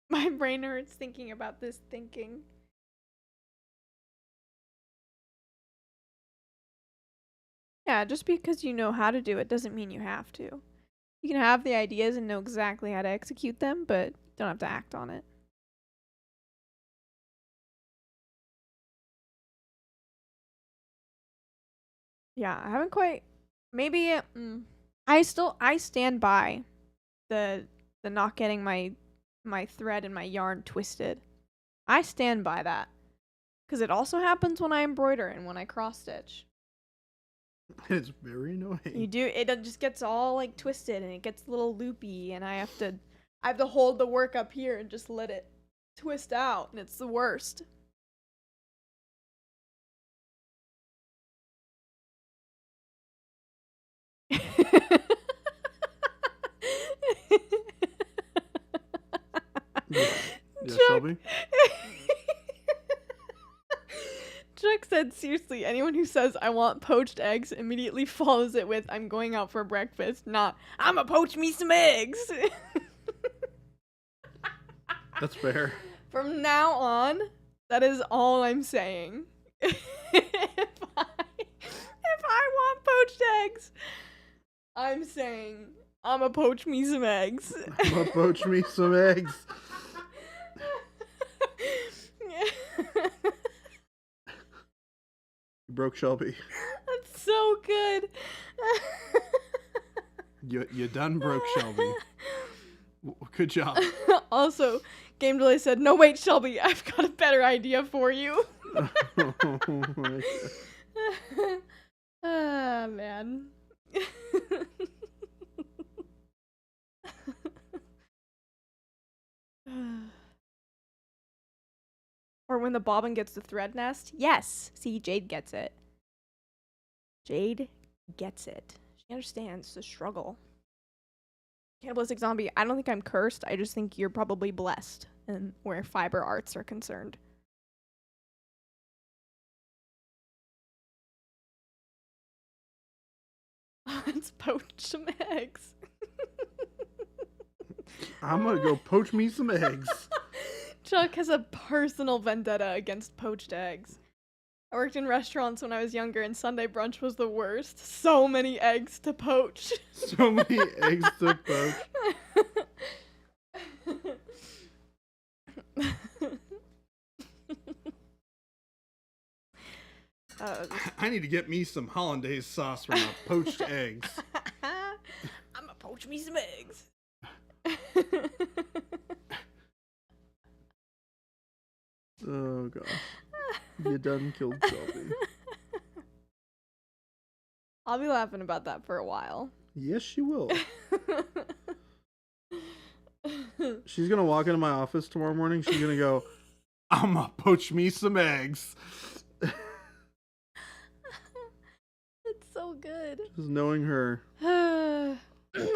B: My brain hurts thinking about this thinking. Yeah, just because you know how to do it doesn't mean you have to. You can have the ideas and know exactly how to execute them, but you don't have to act on it. Yeah, I haven't quite. Maybe I stand by the not getting my thread and my yarn twisted. I stand by that because it also happens when I embroider and when I cross stitch.
A: It's very annoying.
B: You do it just gets all like twisted and it gets a little loopy and I have to hold the work up here and just let it twist out and it's the worst.
A: Yeah, Shelby?
B: Chuck said, seriously, anyone who says I want poached eggs immediately follows it with I'm going out for breakfast, not I'ma poach me some eggs.
A: That's fair.
B: From now on, that is all I'm saying. if I want poached eggs, I'm saying I'ma poach me some eggs.
A: I'ma poach me some eggs. You broke Shelby.
B: That's so good.
A: You done broke Shelby. Good job.
B: Also, Game Delay said, no wait, Shelby, I've got a better idea for you.
A: Oh my God.
B: Ah, man. Or when the bobbin gets the thread nest. Yes. See, Jade gets it. Jade gets it. She understands the struggle. Cannibalistic Zombie, I don't think I'm cursed. I just think you're probably blessed in where fiber arts are concerned. Let's poach some eggs.
A: I'm gonna go poach me some eggs.
B: Chuck has a personal vendetta against poached eggs. I worked in restaurants when I was younger, and Sunday brunch was the worst. So many eggs to poach.
A: So many eggs to poach. I need to get me some hollandaise sauce for my poached eggs.
B: I'm gonna poach me some eggs.
A: Oh gosh. You done killed Shelby.
B: I'll be laughing about that for a while.
A: Yes, she will. She's gonna walk into my office tomorrow morning. She's gonna go, I'm gonna poach me some eggs.
B: It's so good.
A: Just knowing her.
B: I'm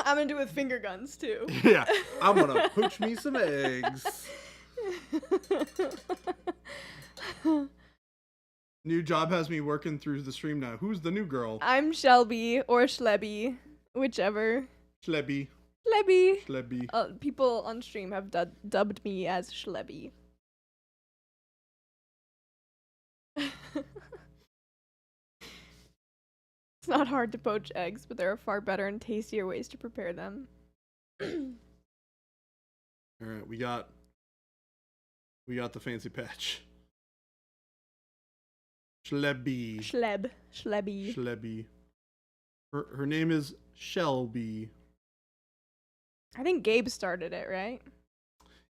B: gonna do it with finger guns too.
A: Yeah, I'm gonna poach me some eggs. New job has me working through the stream now. Who's the new girl?
B: I'm Shelby or Schlebby, whichever.
A: Schlebby.
B: Schlebby.
A: Schlebby.
B: People on stream have dubbed me as Schlebby. It's not hard to poach eggs, but there are far better and tastier ways to prepare them.
A: Alright, we got the fancy patch. Schlebby.
B: Schlebby.
A: Her name is Shelby.
B: I think Gabe started it, right?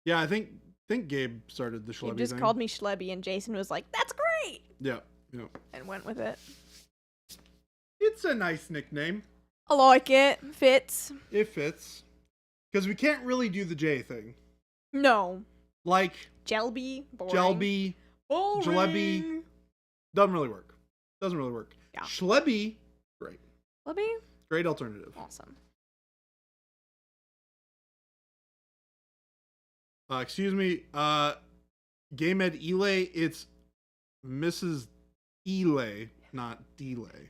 A: Yeah, I think think Gabe started the
B: He
A: Schlebby
B: just
A: thing.
B: called me Schlebby, and Jason was like, "That's great,"
A: Yeah.
B: and went with it.
A: It's a nice nickname.
B: I like it. Fits.
A: It fits. Because we can't really do the J thing.
B: No.
A: Like
B: Jelby. Boring.
A: Jelby,
B: Boring.
A: Jalebi. Doesn't really work.
B: Yeah.
A: Schlebby, great.
B: Schlebby?
A: Great alternative.
B: Awesome.
A: Excuse me. Game Ed Elay, it's Mrs. Elay, not Delay.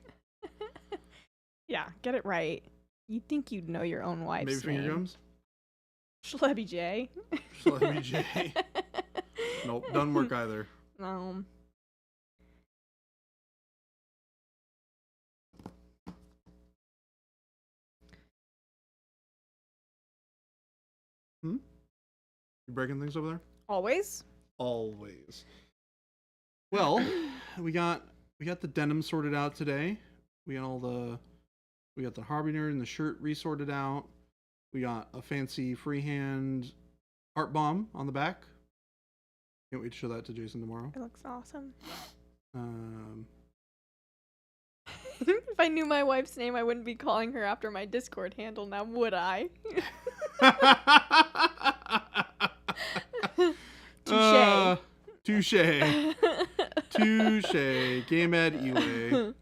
B: Yeah, get it right. You'd think you'd know your own wife's
A: Maybe finger
B: name.
A: gums?
B: Schlebby J.
A: Schlebby J. Nope, doesn't work either.
B: No.
A: You breaking things over there?
B: Always?
A: Always. Well, we got the denim sorted out today. We got the Harbinger and the shirt resorted out. We got a fancy freehand heart bomb on the back. Can't wait to show that to Jason tomorrow.
B: It looks awesome.
A: Um,
B: If I knew my wife's name, I wouldn't be calling her after my Discord handle now, would I?
A: Touche. Touche. Game Ed Elay.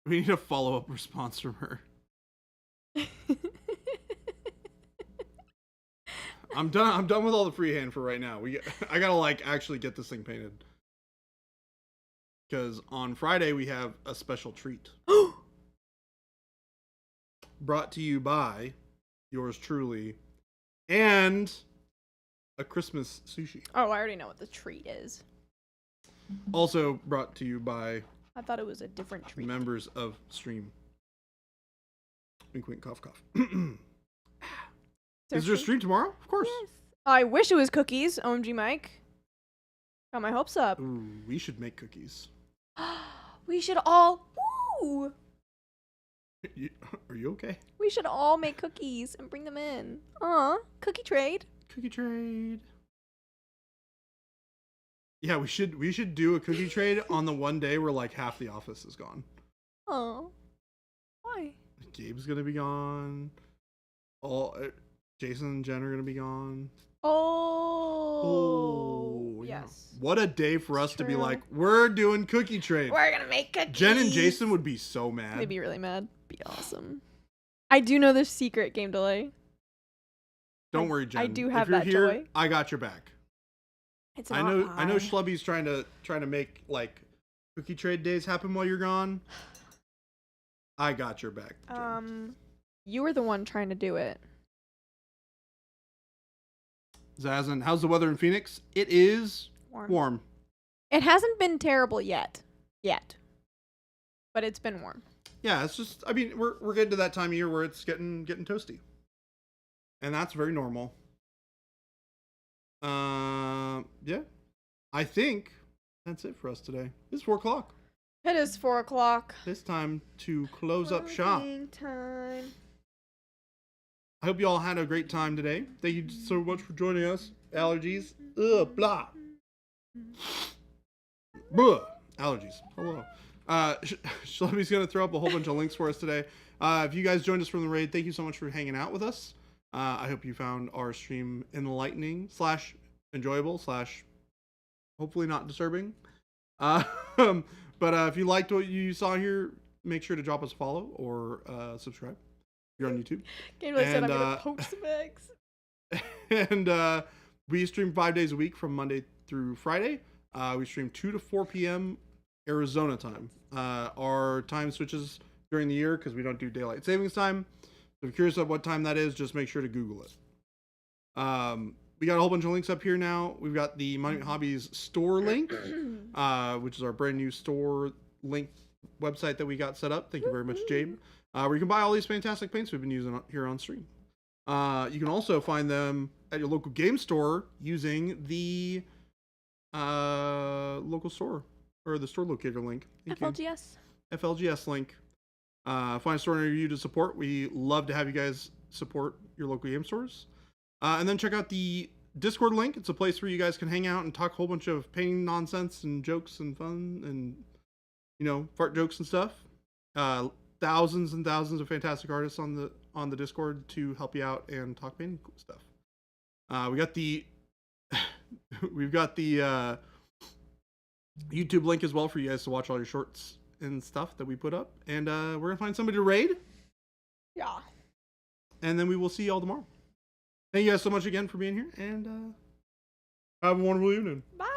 A: We need a follow-up response from her. I'm done with all the freehand for right now. I gotta actually get this thing painted. Because on Friday we have a special treat. Brought to you by yours truly and a Christmas sushi.
B: Oh, I already know what the treat is.
A: Also brought to you by
B: I thought it was a different treat.
A: members of stream. Wink, wink, cough, cough. Is there a stream tomorrow? Of course.
B: Yes. I wish it was cookies, OMG Mike. Got my hopes up.
A: Ooh, we should make cookies.
B: We should all... Woo!
A: Are you okay?
B: We should all make cookies and bring them in. Cookie trade.
A: Cookie trade. Yeah, we should do a cookie trade on the one day where half the office is gone.
B: Oh. Why?
A: Gabe's gonna be gone. Jason and Jen are gonna be gone.
B: Oh.
A: Yeah.
B: Yes.
A: What a day for us to be
B: True.
A: like, we're doing cookie trade.
B: We're gonna make cookies.
A: Jen and Jason would be so mad.
B: They'd be really mad. Be awesome. I do know the secret game delay.
A: Don't worry, Jen.
B: I do have
A: if you're
B: that
A: here,
B: joy.
A: I got your back.
B: It's
A: I
B: not
A: know Schlubby's trying to make cookie trade days happen while you're gone. I got your back, Jen.
B: You were the one trying to do it.
A: Zazen, how's the weather in Phoenix? It is warm.
B: It hasn't been terrible yet. But it's been warm.
A: Yeah, it's just, I mean, we're getting to that time of year where it's getting toasty. And that's very normal. Yeah. I think that's it for us today. It's 4 o'clock.
B: It is 4 o'clock.
A: It's time to close up shop.
B: Time.
A: I hope you all had a great time today. Thank you so much for joining us. Allergies. Ugh, blah. Blah. Allergies. Hello. Shelby's going to throw up a whole bunch of links for us today. If you guys joined us from the raid, thank you so much for hanging out with us. I hope you found our stream enlightening / enjoyable / hopefully not disturbing. But if you liked what you saw here, make sure to drop us a follow or subscribe. You're on YouTube.
B: Gabriel said I'm going to poke some eggs.
A: And we stream 5 days a week from Monday through Friday. We stream 2 to 4 p.m. Arizona time. Our time switches during the year because we don't do daylight savings time. So if you're curious about what time that is, just make sure to Google it. We got a whole bunch of links up here now. We've got the Monument Hobbies store link, which is our brand new store link website that we got set up. Thank you very much, Jabe. Where you can buy all these fantastic paints we've been using here on stream. You can also find them at your local game store using the local store or the store locator link. Thank you.
B: FLGS.
A: FLGS link. Find a store near you to support. We love to have you guys support your local game stores. And then check out the Discord link. It's a place where you guys can hang out and talk a whole bunch of painting nonsense and jokes and fun and, fart jokes and stuff. Thousands and thousands of fantastic artists on the Discord to help you out and talk painting stuff. We've got the YouTube link as well for you guys to watch all your shorts and stuff that we put up. And we're going to find somebody to raid.
B: Yeah.
A: And then we will see you all tomorrow. Thank you guys so much again for being here. And have a wonderful evening.
B: Bye.